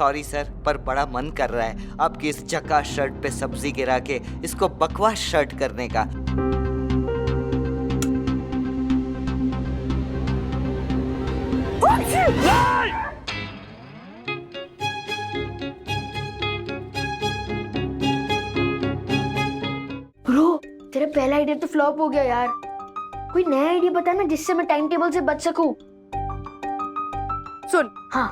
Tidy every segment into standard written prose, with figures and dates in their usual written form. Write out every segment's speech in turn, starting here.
Sorry sir, पर बड़ा मन कर रहा है आपकी इस जका शर्ट पे सब्जी गिरा के इसको बकवास शर्ट करने का। ब्रो, तेरा पहला आइडिया तो फ्लॉप हो गया यार। कोई नया आइडिया बता ना जिससे मैं टाइम टेबल से बच सकूं। सुन। हाँ।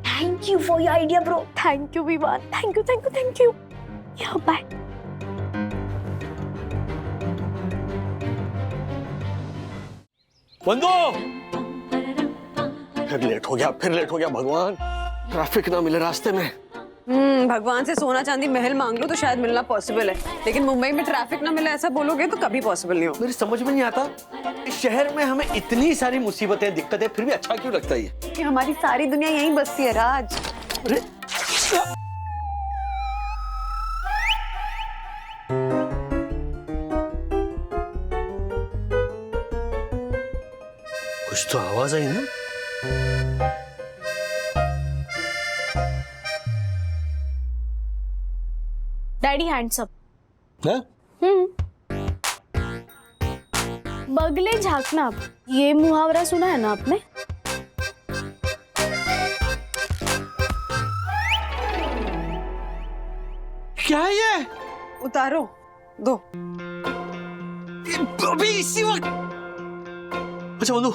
Thank you for your idea bro. Thank you Vivaan, thank you thank you thank you. या बाय। बंदो, फिर लेट हो गया भगवान, ट्रैफिक ना मिले रास्ते में। भगवान से सोना चांदी महल मांग लो तो शायद मिलना पॉसिबल है, लेकिन मुंबई में ट्रैफिक ना मिले ऐसा बोलोगे तो कभी पॉसिबल नहीं हो। मेरी समझ में नहीं आता, इस शहर में हमें इतनी सारी मुसीबतें दिक्कतें फिर भी अच्छा क्यों लगता है कि हमारी सारी दुनिया यहीं बसती है राज। अरे कुछ तो आवाज आई ना। Daddy hands up. है? बगले झांकना, ये मुहावरा सुना है ना आपने? क्या है ये? उतारो दो। अभी इसी वक्त। अच्छा बंधु,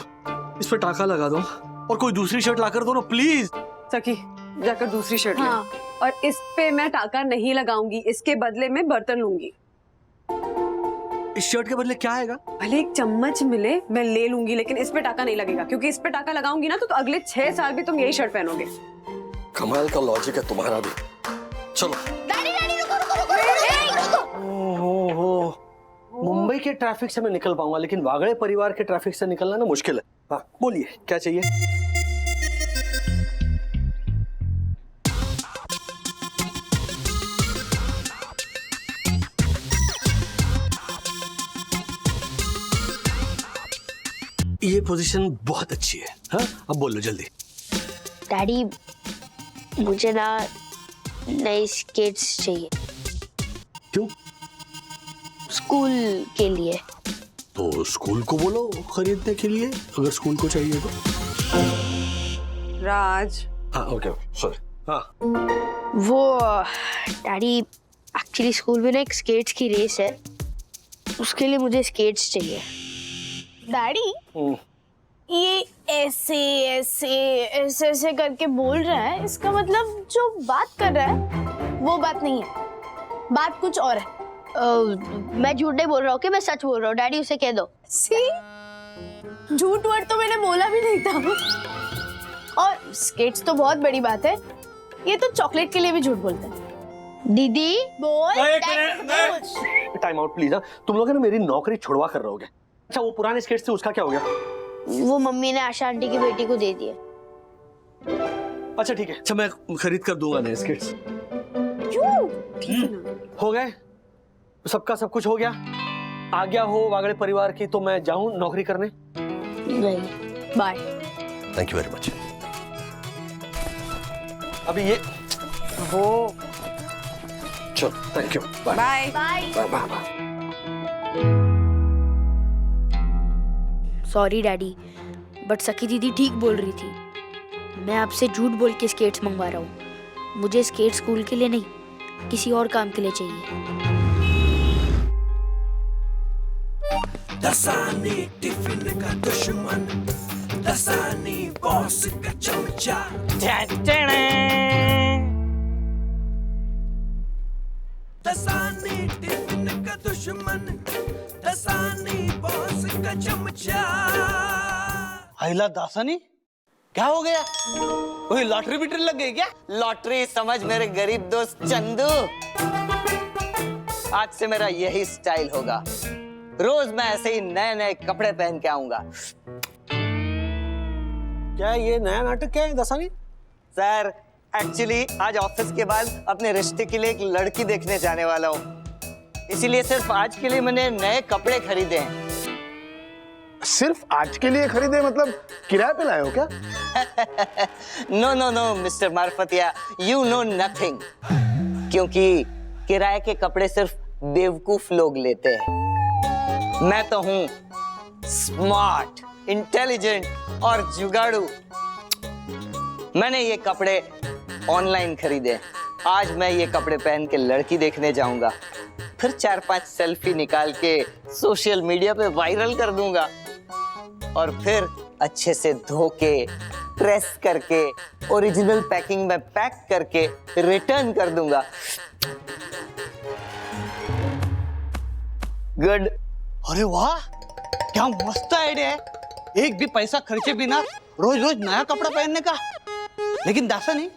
इस पर टाका लगा दो और कोई दूसरी शर्ट लाकर दो ना प्लीज। सखी जाकर दूसरी शर्ट ले। हाँ। और इस पे मैं टाका नहीं लगाऊंगी, इसके बदले में बर्तन लूंगी। इस शर्ट के बदले क्या आएगा? भले एक चम्मच मिले मैं ले लूंगी, लेकिन इस पे टाका नहीं लगेगा, क्योंकि इस पे टाका लगाऊंगी ना तो अगले 6 साल भी तुम यही शर्ट पहनोगे। कमाल का लॉजिक है तुम्हारा भी। चलो। डैडी रुको। ओहो, मुंबई के ट्रैफिक से मैं निकल पाऊंगा, लेकिन वागड़े परिवार के ट्रैफिक से निकलना ना मुश्किल है। हाँ बोलिए, क्या चाहिए? ये पोजीशन बहुत अच्छी है। हाँ अब बोलो जल्दी। डैडी, मुझे ना नई स्केट्स चाहिए। क्यों? स्कूल के लिए। तो स्कूल को बोलो खरीदने के लिए, अगर स्कूल को चाहिए तो। राज। हाँ ओके सॉरी। हाँ वो डैडी, एक्चुअली स्कूल में ना एक स्केट्स की रेस है, उसके लिए मुझे स्केट्स चाहिए। डैडी, ये ऐसे ऐसे ऐसे ऐसे करके बोल रहा है, इसका मतलब जो बात कर रहा है वो बात नहीं है, बात कुछ और है। मैं झूठ नहीं बोल रहा हूँ कि मैं सच बोल रहा हूँ। डैडी उसे कह दो। सी, झूठ वर्ड तो मैंने बोला भी नहीं था। और स्केट्स तो बहुत बड़ी बात है, ये तो चॉकलेट के लिए भी झूठ बोलते हैं। दीदी बोल। Time out please. तुम लोग है ना मेरी नौकरी छुड़वा कर रहोगे। अच्छा वो पुराने स्केट्स थे, उसका क्या हो गया? वो मम्मी ने आशा आंटी की बेटी को दे दिए। अच्छा ठीक है, अच्छा मैं खरीद कर दूंगा नए स्केट्स। क्यों? हो गए, सबका सब कुछ हो गया। आज्ञा हो वागड़े परिवार की तो मैं जाऊं नौकरी करने। नहीं। Bye. Thank you very much. अभी ये वो चलो, thank you, bye bye bye bye bye. Sorry daddy, but सखी दीदी ठीक बोल रही थी। मैं आपसे झूठ बोल के स्केट्स मंगवा रहा हूँ। मुझे स्केट स्कूल के लिए नहीं, किसी और काम के लिए चाहिए। दसानी टिफिन का दुश्मन, दसानी बॉस का चमचा। दसानी टिफिन का दुश्मन, दसानी बॉस का चमचा। आइला दासानी, क्या हो गया? कोई लॉटरी बिटरी लग गई क्या? लॉटरी समझ मेरे गरीब दोस्त चंदू। आज से मेरा यही स्टाइल होगा, रोज मैं ऐसे ही नए नए कपड़े पहन के आऊंगा। क्या ये नया नाटक क्या है दसानी? सर एक्चुअली आज ऑफिस के बाद अपने रिश्ते के लिए एक लड़की देखने जाने वाला हूँ, इसीलिए सिर्फ आज के लिए मैंने नए कपड़े खरीदे हैं। सिर्फ आज के लिए खरीदे, मतलब किराए पे लाए हो क्या? No no no mister Marfatia, you know nothing. क्योंकि किराए के कपड़े सिर्फ बेवकूफ लोग लेते हैं। मैं तो हूं स्मार्ट, इंटेलिजेंट और जुगाड़ू। मैंने ये कपड़े ऑनलाइन खरीदे। आज मैं ये कपड़े पहन के लड़की देखने जाऊंगा, फिर 4-5 सेल्फी निकाल के सोशल मीडिया पे वायरल कर दूंगा और फिर अच्छे से धो के, प्रेस करके, ओरिजिनल पैकिंग में पैक करके रिटर्न कर दूंगा। गुड। अरे वाह, क्या मस्त आइडिया है। एक भी पैसा खर्चे बिना रोज रोज नया कपड़ा पहनने का। लेकिन दासानी,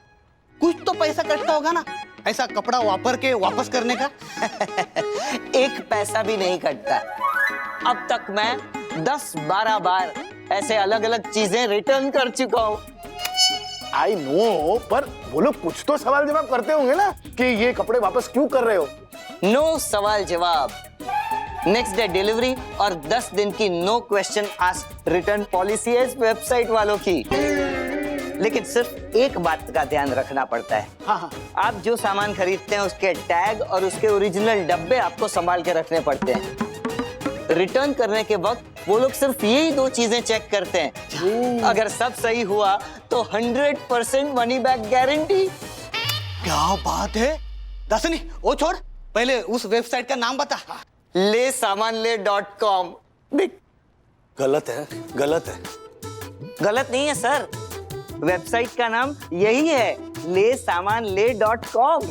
कुछ तो पैसा कटता होगा ना ऐसा कपड़ा वापर के वापस करने का। एक पैसा भी नहीं कटता। अब तक मैं 10-12 बार ऐसे अलग अलग चीजें रिटर्न कर चुका हूँ। आई नो, पर वो लोग कुछ तो सवाल जवाब करते होंगे ना कि ये कपड़े वापस क्यों कर रहे हो? नो सवाल जवाब, नेक्स्ट डे डिलीवरी और 10 दिन की no question asked return policy है इस वेबसाइट वालों की। लेकिन सिर्फ एक बात का ध्यान रखना पड़ता है। हाँ। आप जो सामान खरीदते हैं उसके टैग और उसके ओरिजिनल डब्बे आपको संभाल के रखने पड़ते हैं। रिटर्न करने के वक्त वो लोग सिर्फ यही 2 चीजें चेक करते हैं। अगर सब सही हुआ तो 100% मनी बैक गारंटी। क्या बात है दासानी, वो छोड़, पहले उस वेबसाइट का नाम बता। lesamanle.com। गलत है, गलत है। गलत नहीं है सर, वेबसाइट का नाम यही है, lesamanle.com।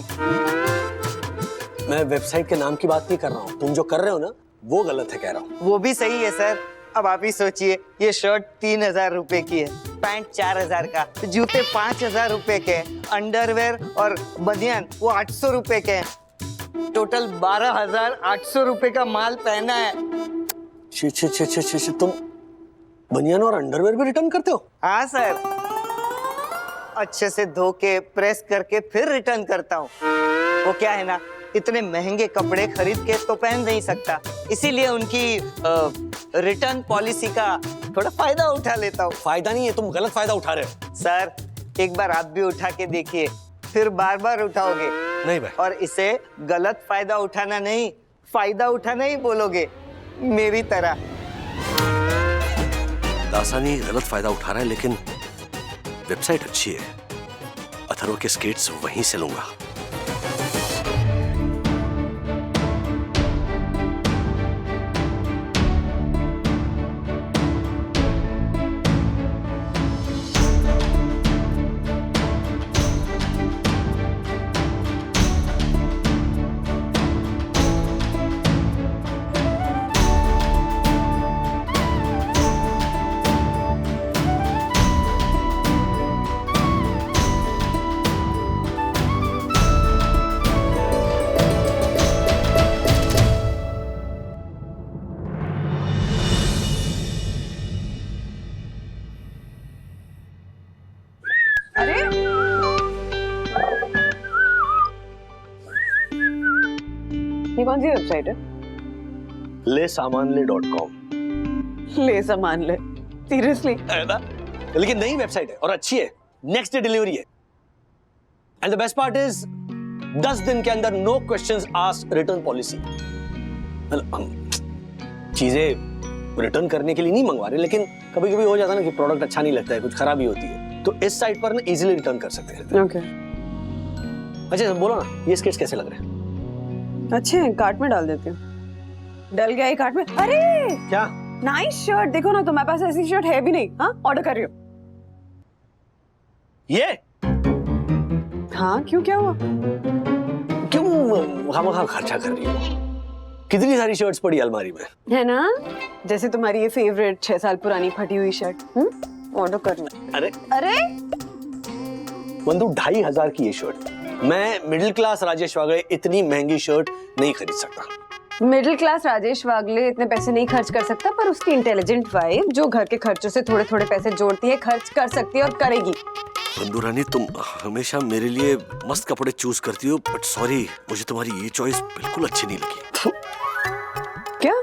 मैं वेबसाइट के नाम की बात नहीं कर रहा हूँ, तुम जो कर रहे हो ना वो गलत है कह रहा हूँ। वो भी सही है सर। अब आप ही सोचिए, ये शर्ट 3000 रुपए की है, पैंट 4000 का, जूते 5000 रुपए के, अंडरवेयर और बनियान वो 800 रुपए के हैं। टोटल 12800 रुपए का माल पहना है। तुम बनियान और अंडरवेयर भी रिटर्न करते हो? हाँ सर, अच्छे से धो के प्रेस करके फिर रिटर्न करता हूँ। वो क्या है ना, इतने महंगे कपड़े खरीद के तो पहन नहीं सकता, इसीलिए उनकी रिटर्न पॉलिसी का थोड़ा फायदा उठा लेता हूँ। फायदा नहीं है, तुम गलत फायदा उठा रहे हो। सर, एक बार आप भी उठा के देखिए, फिर बार बार उठाओगे। नहीं भाई। और इसे गलत फायदा उठाना नहीं, फायदा उठाना ही बोलोगे, मेरी तरह। दासानी गलत फायदा उठा रहा है, लेकिन वेबसाइट अच्छी है। अथर्व के स्केट्स वहीं से लूंगा। अरे ये कौन सी वेबसाइट है? lesamanle.com। ले सामान ले, सीरियसली? है ना? लेकिन नई वेबसाइट है और अच्छी है, नेक्स्ट डे डिलीवरी है। And the best part is 10 दिन के अंदर no questions asked return policy. हम चीजें रिटर्न करने के लिए नहीं मंगवा रहे, लेकिन कभी कभी हो जाता है ना कि प्रोडक्ट अच्छा नहीं लगता है, कुछ खराबी होती है, तो इस साइट पर ना इजीली रिटर्न कर सकते हैं। ओके। अच्छा बोलो ना, ये स्केट्स कैसे लग रहे हैं? अच्छे हैं, कार्ट में डाल देती हूँ। डल गया ये कार्ट में। अरे क्या? नाइस शर्ट, देखो ना, तुम्हारे पास ऐसी शर्ट है भी नहीं। हाँ, ऑर्डर कर रही हो? ये हाँ, क्यों, क्या हुआ? क्यों खामखा खर्चा कर रही हो? कितनी सारी शर्ट्स पड़ी अलमारी में, है ना? जैसे तुम्हारी ये फेवरेट 6 साल पुरानी फटी हुई शर्ट। ऑर्डर करना। अरे अरे बंधु 2500 की ये शर्ट, मैं मिडिल क्लास राजेश वागले इतनी महंगी शर्ट नहीं खरीद सकता। मिडिल क्लास राजेश वागले इतने पैसे नहीं खर्च कर सकता, पर उसकी इंटेलिजेंट वाइफ जो घर के खर्चों से थोड़े थोड़े पैसे जोड़ती है, खर्च कर सकती है और करेगी। बंधु रानी, तुम हमेशा मेरे लिए मस्त कपड़े चूज करती हो, बट सॉरी, मुझे तुम्हारी ये चॉइस बिल्कुल अच्छी नहीं लगी। क्या?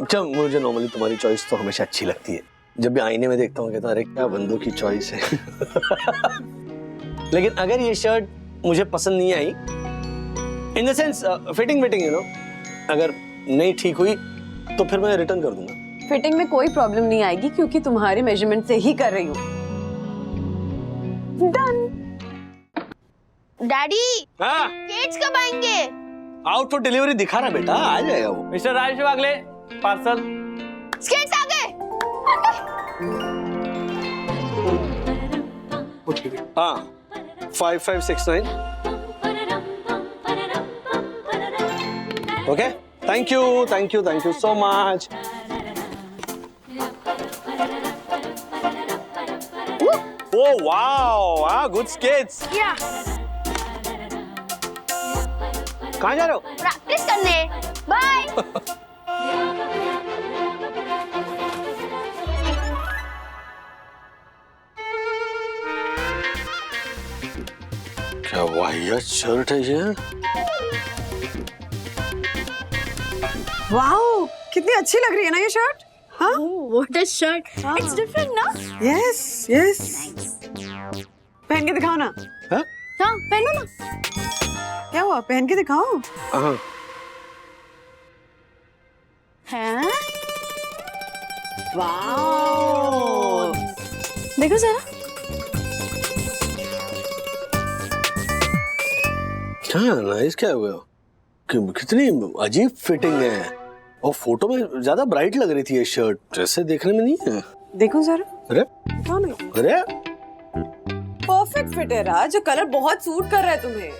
अच्छा, मुझे नॉर्मली तुम्हारी चॉइस तो हमेशा अच्छी लगती है। जब भी आईने में देखता हूँ कहता अरे क्या बंदों की चॉइस है। लेकिन अगर ये शर्ट मुझे पसंद नहीं आई, in the sense fitting you know, अगर नहीं ठीक हुई तो फिर मैं रिटर्न कर दूंगा। फिटिंग में कोई प्रॉब्लम नहीं आएगी क्योंकि तुम्हारे मेजरमेंट से ही कर रही हूँ। डन। डैडी हाँ, स्केट्स कब आएंगे? आउट फॉर डिलीवरी दिखा रहा बेटा, आ जाएगा वो। मिस्टर राजेश वागले, पार्सल। स्केट्स आ गए। हाँ, 5569। Okay, thank you so much. Oh wow, good skates. या कहाँ जा रहे हो? प्रैक्टिस करने। बाय। क्या वाहियात शर्ट है ये? वाओ, कितनी अच्छी लग रही है ना ये शर्ट। हाँ, what a shirt, it's different ना? Yes yes. पहन के दिखाओ ना। हाँ? हाँ, पहनो ना। क्या हुआ, पहन के दिखाओ। हाँ। हैं? वाओ, देखो जरा। हाँ, नाइस। क्या हुआ? कितनी अजीब फिटिंग है, और फोटो में ज्यादा ब्राइट लग रही थी ये शर्ट, ऐसे देखने में नहीं है। देखो जरा। अरे दिखाओ ना। अरे परफेक्ट फिट है राज, जो कलर बहुत सूट कर रहा है तुम्हें।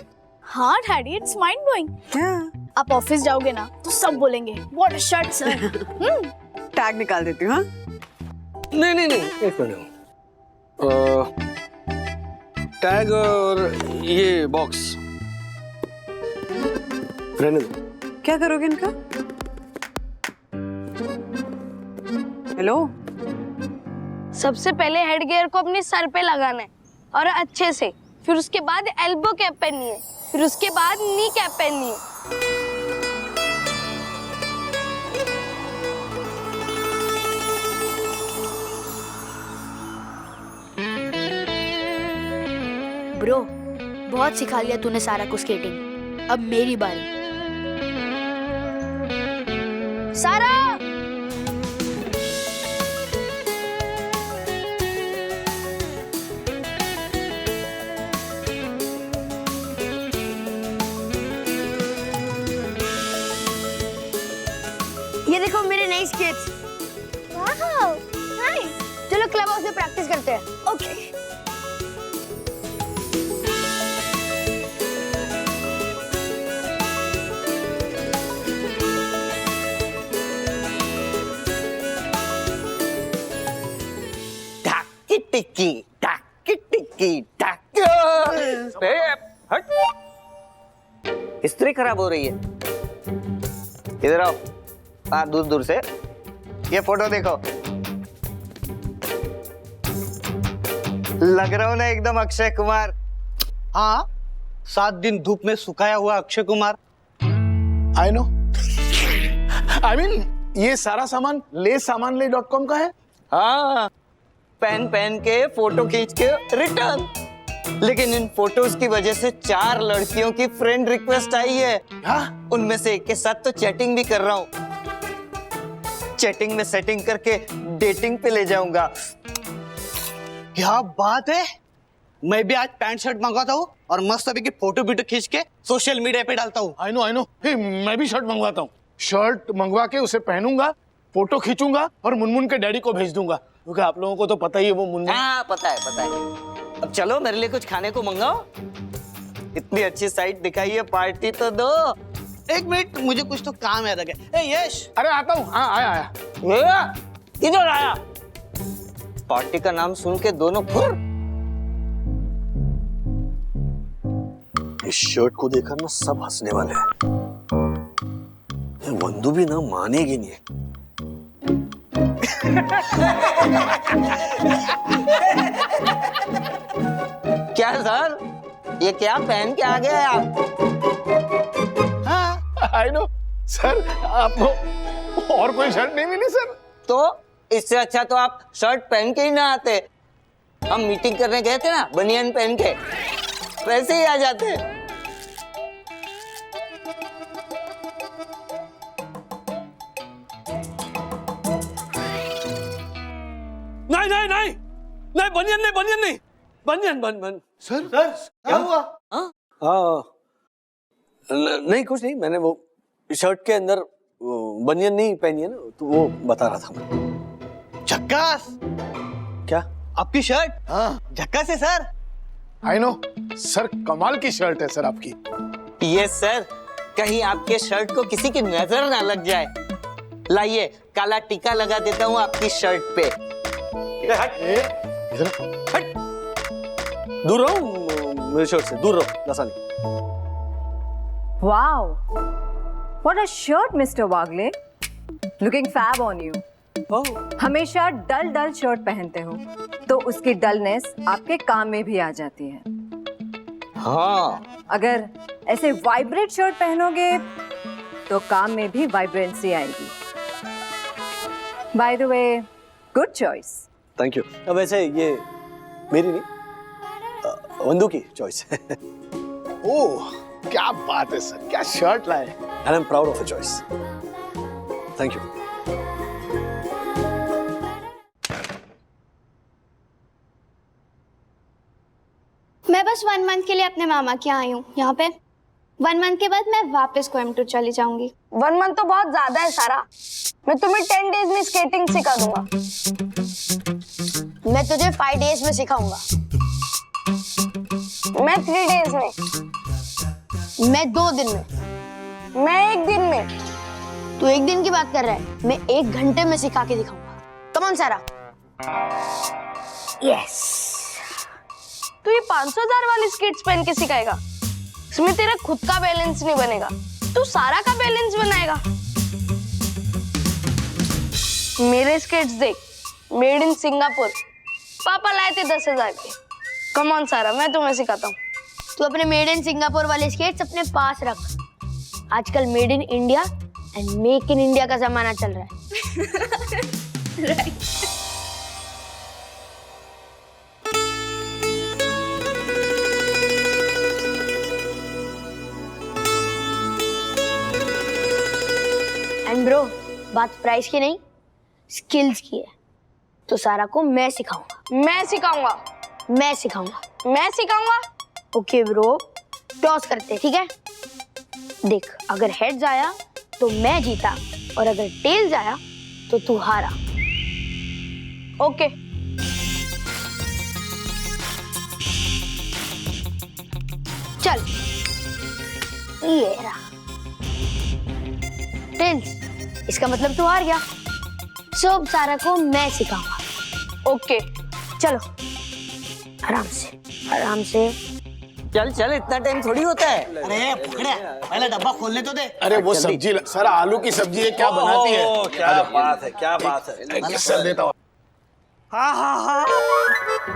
हाँ डैडी, इट्स माइंड ब्लोइंग। क्या? आप ऑफिस जाओगे ना तो सब बोलेंगे what a shirt sir. Tag निकाल देती हूँ। हाँ, नहीं, एक मिनट। टैग और ये बॉक्स रहने दो। क्या करोगे इनका? हेलो, सबसे पहले हेड गियर को अपने सर पे लगाना है और अच्छे से, फिर उसके बाद एल्बो कैप पहननी है, फिर उसके बाद नी कैप पहननी है। ब्रो, बहुत सिखा लिया तूने सारा को स्केटिंग, अब मेरी बारी। सारा ये देखो मेरे नए स्केट्स। Wow, nice. चलो क्लब हाउस में प्रैक्टिस करते हैं। ओके। टिक्की हट। इस्त्री खराब हो रही है। इधर आओ। हाँ, दूर से ये फोटो देखो। लग रहा हूँ ना एकदम अक्षय कुमार। हाँ, 7 दिन धूप में सुखाया हुआ अक्षय कुमार। आई नो। आई मीन ये सारा सामान लेसामानले.com का है। हाँ, पहन के फोटो खींच के रिटर्न। लेकिन इन फोटोज की वजह से 4 लड़कियों की फ्रेंड रिक्वेस्ट आई है। हाँ? उनमें से एक के साथ तो चैटिंग भी कर रहा हूँ। चैटिंग में सेटिंग करके डेटिंग पे ले जाऊंगा। क्या बात है, मैं भी आज पैंट शर्ट मंगवाता हूँ और मस्त अभी की फोटो खींच के सोशल मीडिया पे डालता हूँ। I know. मैं भी शर्ट मंगवाता हूँ। शर्ट मंगवा के उसे पहनूंगा, फोटो खींचूंगा और मुनमुन के डैडी को भेज दूंगा, क्योंकि आप लोगों को तो पता ही है वो मुनमुन। हाँ, पता है। अब चलो मेरे लिए कुछ खाने को मंगाओ। इतनी अच्छी साइट दिखाई है, पार्टी तो दो। एक मिनट, मुझे कुछ तो काम याद आ गया। ए यश, अरे आता हूँ। हाँ, आया। किधर आया? पार्टी का नाम सुन के दोनों फुर। इस शर्ट को देखकर ना सब हंसने वाले हैं। ये बंधु भी ना मानेगी नहीं। क्या सर, ये क्या पहन के आ गए आप? आई नो सर, आप और कोई शर्ट नहीं मिली सर। तो इससे अच्छा तो आप शर्ट पहन के ही ना आते। हम मीटिंग करने गए थे ना बनियान पहन के, वैसे ही आ जाते। नहीं नहीं नहीं नहीं, बनियन नहीं, बनियन नहीं, बनियन बन बन। सर क्या हुआ? हाँ नहीं कुछ नहीं, मैंने वो शर्ट के अंदर बनियन नहीं पहनी है ना, तो वो बता रहा था मैं। झक्कास, क्या? आपकी शर्ट हाँ झक्कास है सर। आई नो सर, कमाल की शर्ट है सर आपकी। ये सर, कहीं आपके शर्ट को किसी की नजर ना लग जाए। लाइए काला टीका लगा देता हूँ आपकी शर्ट पे। इधर दूर रहो मेरे शर्ट से, दूर रहो लसानी। Wow, what a shirt, Mr. Wagle. Looking fab on you. हमेशा डल डल शर्ट पहनते हो तो उसकी डलनेस आपके काम में भी आ जाती है। हाँ, अगर ऐसे वाइब्रेट शर्ट पहनोगे तो काम में भी वाइब्रेंसी आएगी। By the way, good choice. Thank you. अब वैसे ये मेरी नहीं, वंदू की चॉइस है। ओह क्या बात है सर, क्या शर्ट लाए। And I am proud of the choice. Thank you. मैं बस 1 मंथ के लिए अपने मामा के यहाँ आई हूँ। यहाँ पे 1 मंथ के बाद मैं वापस कोयम्बटूर चली जाऊंगी। 1 मंथ तो बहुत ज्यादा है सारा। मैं तुम्हें 10 डेज में स्केटिंग सिखा दूंगा। मैं तुझे 5 डेज में सिखाऊंगा। मैं 3 डेज में। मैं 2 दिन में। मैं 1 दिन में। तू 1 दिन की बात कर रहा है, मैं 1 घंटे में सिखा के दिखाऊंगा। कम ऑन सारा। यस। तू ये 500,000 वाली स्केट्स पहन के सिखाएगा? इसमें तेरा खुद का बैलेंस नहीं बनेगा, तू सारा का बैलेंस बनाएगा। मेरे स्केट्स देख, मेड इन सिंगापुर। पापा लाए थे 10,000 के। कम ऑन सारा, मैं तुम्हें सिखाता हूँ। तू अपने मेड इन सिंगापुर वाले स्केट्स अपने पास रख। आजकल made in India and make in India का जमाना चल रहा है। राइट। एंड ब्रो, बात प्राइस की नहीं, स्किल्स की है। तो सारा को मैं सिखाऊंगा। मैं सिखाऊंगा। मैं सिखाऊंगा। मैं सिखाऊंगा। ओके ब्रो, टॉस करते, ठीक है? देख, अगर हेड्स आया तो मैं जीता और अगर टेल्स आया तो तू हारा। ओके। चल, ये रहा टेल्स। इसका मतलब तू हार गया। सो अब सारा को मैं सिखाऊंगा। ओके, चलो आराम से, आराम से। चल चल, इतना टाइम थोड़ी होता है। अरे पकड़े, पहले डब्बा खोलने तो दे। अरे वो सब्जी सर, आलू की सब्जी है, क्या बनाती है? क्या बात है, क्या बात है। सर देता हूँ। हाँ हाँ हाँ,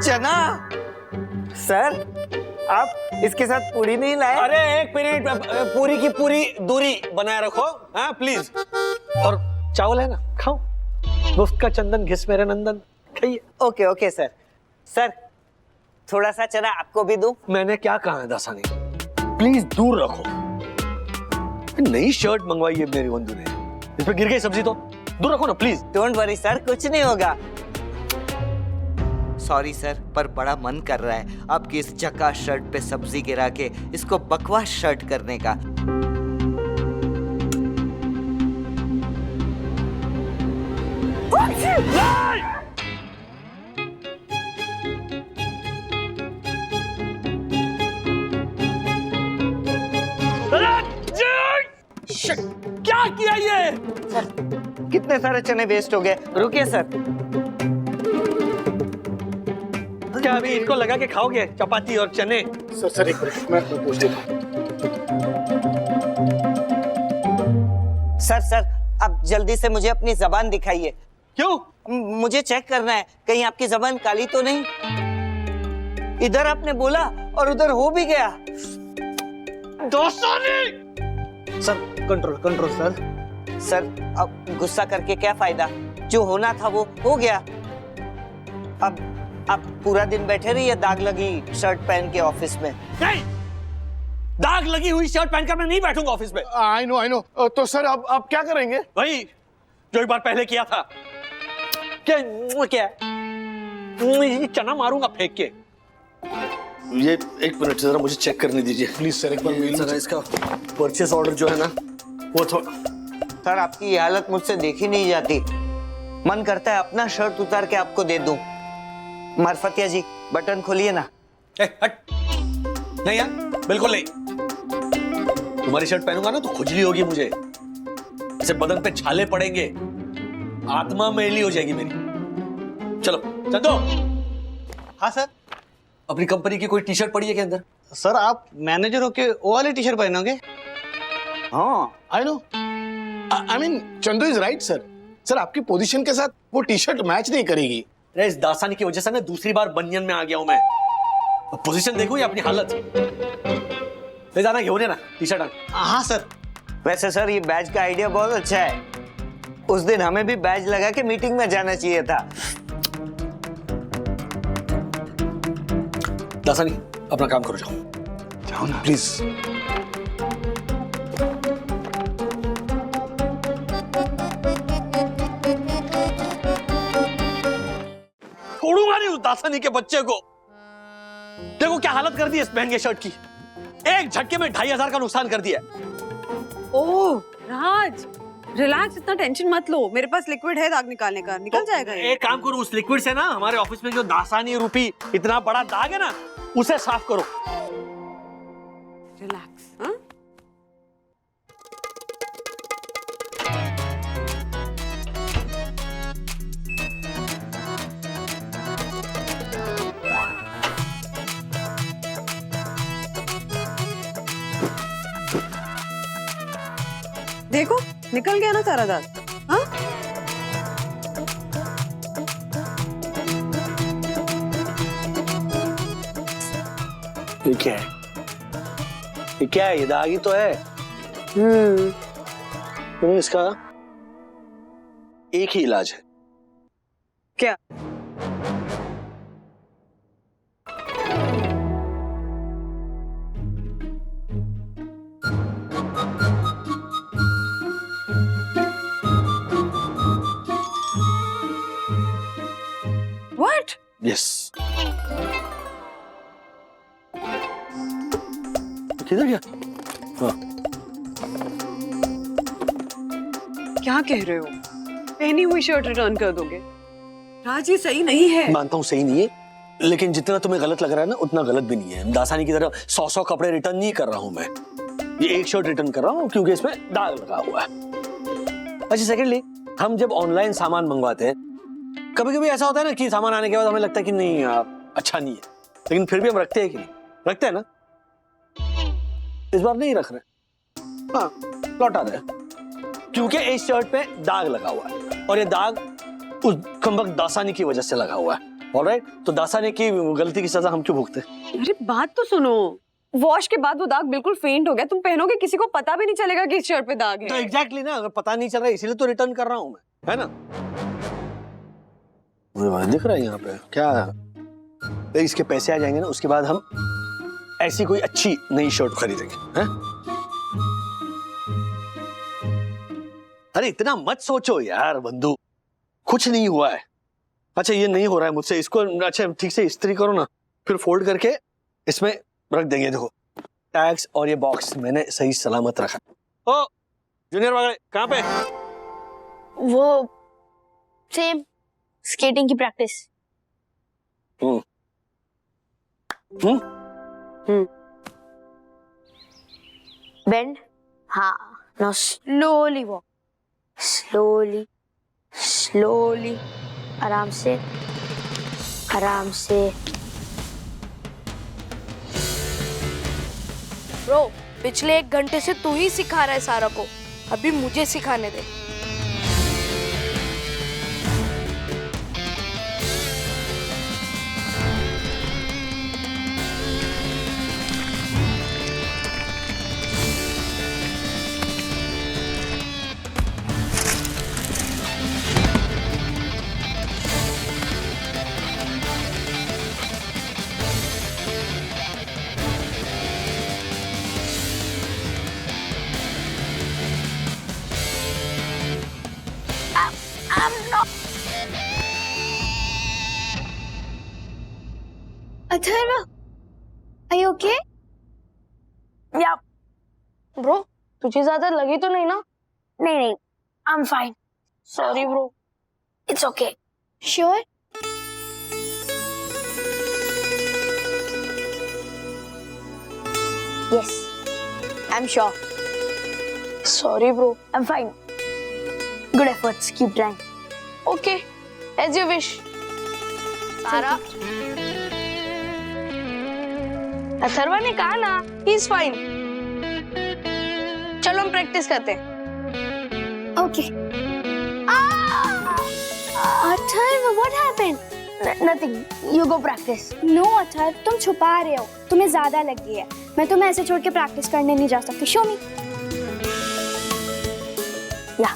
चना। सर, आप इसके साथ पूरी नहीं लाए? अरे 1 मिनट, पूरी की पूरी दूरी बनाए रखो, हाँ प्लीज। और चावल है ना, खाओ। मुफ्त का चंदन घिस मेरे नंदन, खाइए। Okay okay sir. सर, थोड़ा सा चना आपको भी दूं? मैंने क्या कहा है दासानी, प्लीज दूर रखो। नई शर्ट मंगवाई है मेरी वंदू ने, इस पे गिर गई सब्जी तो दूर रखो ना प्लीज। डोंट वरी सर, कुछ नहीं होगा। सॉरी सर, पर बड़ा मन कर रहा है आपकी इस जका शर्ट पे सब्जी गिरा के इसको बकवास शर्ट करने का। क्या किया ये? सर, कितने सारे चने वेस्ट हो गए। रुकिए सर। क्या अभी इनको लगा के खाओगे चपाती और चने? सर एक मिनट, मैं पूछ देता हूँ। सर, आप जल्दी से मुझे अपनी जबान दिखाइए। क्यों? मुझे चेक करना है कहीं आपकी जबान काली तो नहीं। इधर आपने बोला और उधर हो भी गया। दोस्तों, सर कंट्रोल सर, सर अब गुस्सा करके क्या फायदा, जो होना था वो हो गया। अब पूरा दिन बैठे रहिए दाग लगी शर्ट पहन के ऑफिस में। नहीं, दाग लगी हुई शर्ट पहनकर मैं नहीं बैठूंगा ऑफिस में। I know. तो सर अब आप क्या करेंगे? वही जो एक बार पहले किया था। क्या ये चना मारूंगा फेंक के। ये एक मिनट जरा मुझे चेक करने दीजिए प्लीज सर, एक बार मेल जरा इसका परचेस ऑर्डर जो है ना वो थोड़ा। सर आपकी ये हालत मुझसे देखी नहीं जाती, मन करता है अपना शर्ट उतार के आपको दे दूं। मार्फतिया जी बटन खोलिए ना। हट। नहीं यार बिल्कुल नहीं, तुम्हारी शर्ट पहनूंगा ना तो खुजली होगी मुझे, इसे बदन पे छाले पड़ेंगे, आत्मा मैली हो जाएगी मेरी। चलो चंदो। हाँ सर। अपनी कंपनी की कोई टी शर्ट पड़ी है के अंदर? सर आप मैनेजर होके वो वाली टी शर्ट पहनोगे? हाँ I know, I mean Chandu is right sir. Sir आपकी पोजीशन के साथ वो टी शर्ट मैच नहीं करेगी। अरे इस दासानी की वजह से ना दूसरी बार बनियन में आ गया हूं मैं। पोजीशन देखो या अपनी हालत। ले जाना घेऊन ये ना टी शर्ट। हाँ सर। वैसे सर ये बैज का आइडिया बहुत अच्छा है, उस दिन हमें भी बैज लगा के मीटिंग में जाना चाहिए था। दासानी अपना काम करो, जाओ ना प्लीज। छोड़ूंगा नहीं उस दासानी के बच्चे को। देखो क्या हालत कर दी इस महंगे शर्ट की, एक झटके में 2500 का नुकसान कर दिया। ओह राज, रिलैक्स, इतना टेंशन मत लो, मेरे पास लिक्विड है दाग निकालने का, निकल जाएगा ये। एक काम करो, उस लिक्विड से ना हमारे ऑफिस में जो दासानी रूपी इतना बड़ा दाग है ना उसे साफ करो। रिलैक्स। हाँ? देखो निकल गया ना सारा दाग। हाँ? ये क्या है? ये क्या है? ये दाग ही तो है। इसका एक ही इलाज है। क्या? What? यस। किधर गया? हाँ। क्या कह रहे हो? पहनी हुई शर्ट रिटर्न कर दोगे? राज ये सही नहीं है। मानता हूँ सही नहीं है, लेकिन जितना तुम्हें गलत लग रहा है ना उतना गलत भी नहीं है। दासानी की तरह 100 कपड़े रिटर्न नहीं कर रहा हूं मैं, ये एक शर्ट रिटर्न कर रहा हूँ क्योंकि इसमें दाग लगा हुआ है। अच्छा सेकेंडली, हम जब ऑनलाइन सामान मंगवाते हैं कभी कभी ऐसा होता है ना कि सामान आने के बाद हमें लगता है कि नहीं अच्छा नहीं है, लेकिन फिर भी हम रखते हैं कि नहीं? रखते हैं ना। इस बार नहीं रख रहे, हाँ लौटा रहे, क्योंकि इस शर्ट पे दाग लगा हुआ है और ये दाग उस कमबख्त दासानी की वजह से लगा हुआ है। ऑलराइट, तो दासानी की गलती की सजा हम क्यों भुगते? अरे बात तो सुनो, वॉश के बाद वो दाग बिल्कुल फेंट हो गया, तुम पहनोगे किसी को पता भी नहीं चलेगा कि इस शर्ट पे दाग है। तो एग्जैक्टली ना, अगर पता नहीं चल रहा है इसीलिए तो रिटर्न कर रहा हूं मैं, है ना। मुझे दिख रहा है यहाँ पे क्या है? इसके पैसे आ जाएंगे ना उसके बाद हम ऐसी कोई अच्छी नई शर्ट खरीदेंगे, हैं? अरे इतना मत सोचो यार बंधु, कुछ नहीं हुआ है। अच्छा ये नहीं हो रहा है मुझसे, इसको अच्छा ठीक से इस्त्री करो ना, फिर फोल्ड करके इसमें रख देंगे। देखो टैग्स और ये बॉक्स मैंने सही सलामत रखा। ओ जूनियर वाले कहाँ पे? वो सेम स्केटिंग की प्रैक्टिस। बेंड, हाँ, now slowly walk, slowly slowly, आराम से आराम से। ब्रो पिछले 1 घंटे से तू ही सिखा रहा है सारा को, अभी मुझे सिखाने दे। Atharva, are you okay? या ब्रो, तुझे ज्यादा लगी तो नहीं ना? नहीं, I'm fine. Sorry bro. It's okay. Sure? Yes, I'm sure. Sorry bro. I'm fine. Good efforts. Keep trying. Okay, as you wish. सारा, अथर्वा ने कहा ना, he's fine. चलो हम प्रैक्टिस करते हैं. Okay. Atharv, what happened? Nothing. You go practice. No, Atharv, तुम छुपा रहे हो. तुम्हें ज्यादा लग गई है. मैं तुम्हें ऐसे छोड़ के प्रैक्टिस करने नहीं जा सकती. Show me. Yeah.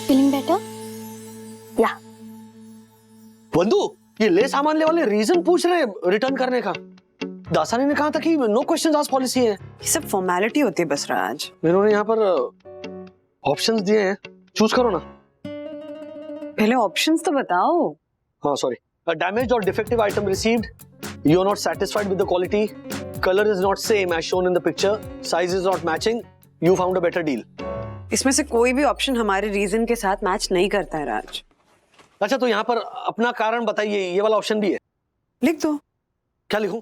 Feeling better? Yeah. बंधु, ये ले सामान ले वाले रीजन पूछ रहे हैं रिटर्न करने का। दासानी ने कहा था कि नो क्वेश्चन आस्क्ड पॉलिसी है। ये सब फॉर्मेलिटी होती है बस राज। इन्होंने यहाँ पर ऑप्शंस दिए हैं, चूज करो ना। पहले ऑप्शंस तो बताओ। हाँ सॉरी, डैमेज्ड और defective item received, you are not satisfied with the quality, colour is not same as shown in the picture, size is not matching, you found a better deal. इसमें से कोई भी option हमारे reason के साथ match नहीं करता है राज। अच्छा तो यहाँ पर अपना कारण बताइए, ये वाला ऑप्शन भी है। लिख दो। क्या लिखूं?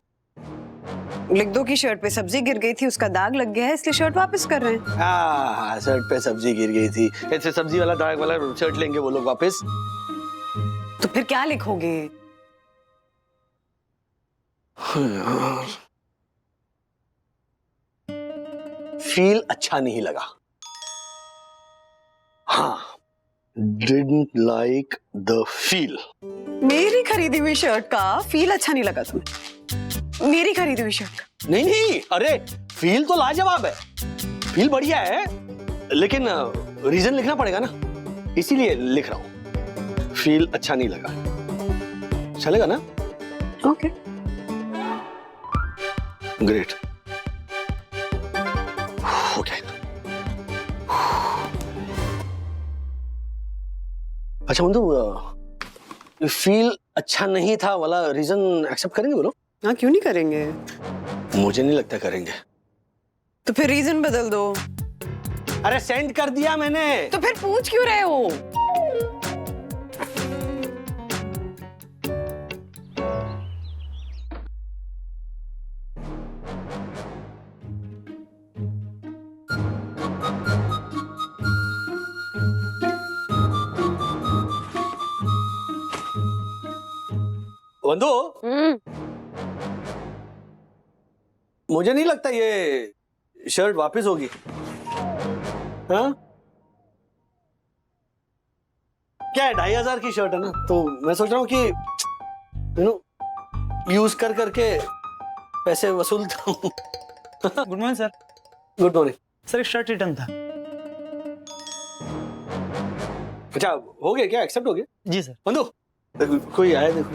लिख दो कि शर्ट पे सब्जी गिर गई थी, उसका दाग लग गया है, इसलिए शर्ट वापस कर रहे हैं। शर्ट पे सब्जी गिर गई थी, ऐसे सब्जी वाला दाग वाला शर्ट लेंगे वो लोग वापस। तो फिर क्या लिखोगे? फील अच्छा नहीं लगा। हाँ, didn't like the feel. मेरी खरीदी हुई शर्ट का फील अच्छा नहीं लगा तुम्हें? मेरी खरीदी हुई शर्ट का? नहीं, अरे फील तो लाजवाब है, फील बढ़िया है, लेकिन रीजन लिखना पड़ेगा ना, इसीलिए लिख रहा हूं। फील अच्छा नहीं लगा, चलेगा ना? Okay, great. ओके, अच्छा बंधु, फील अच्छा नहीं था वाला रीजन एक्सेप्ट करेंगे बोलो? हाँ क्यों नहीं करेंगे? मुझे नहीं लगता करेंगे। तो फिर रीजन बदल दो। अरे सेंड कर दिया मैंने। तो फिर पूछ क्यों रहे हो? बंधु, मुझे नहीं लगता ये शर्ट वापस होगी। हाँ? क्या है, 2500 की शर्ट है ना, तो मैं सोच रहा हूँ कि यूज कर करके पैसे वसूलता हूँ। Good morning sir. Good morning sir, एक शर्ट रिटर्न था। अच्छा हो गया क्या, एक्सेप्ट हो गया? जी सर। बंधु, कोई आया देखो।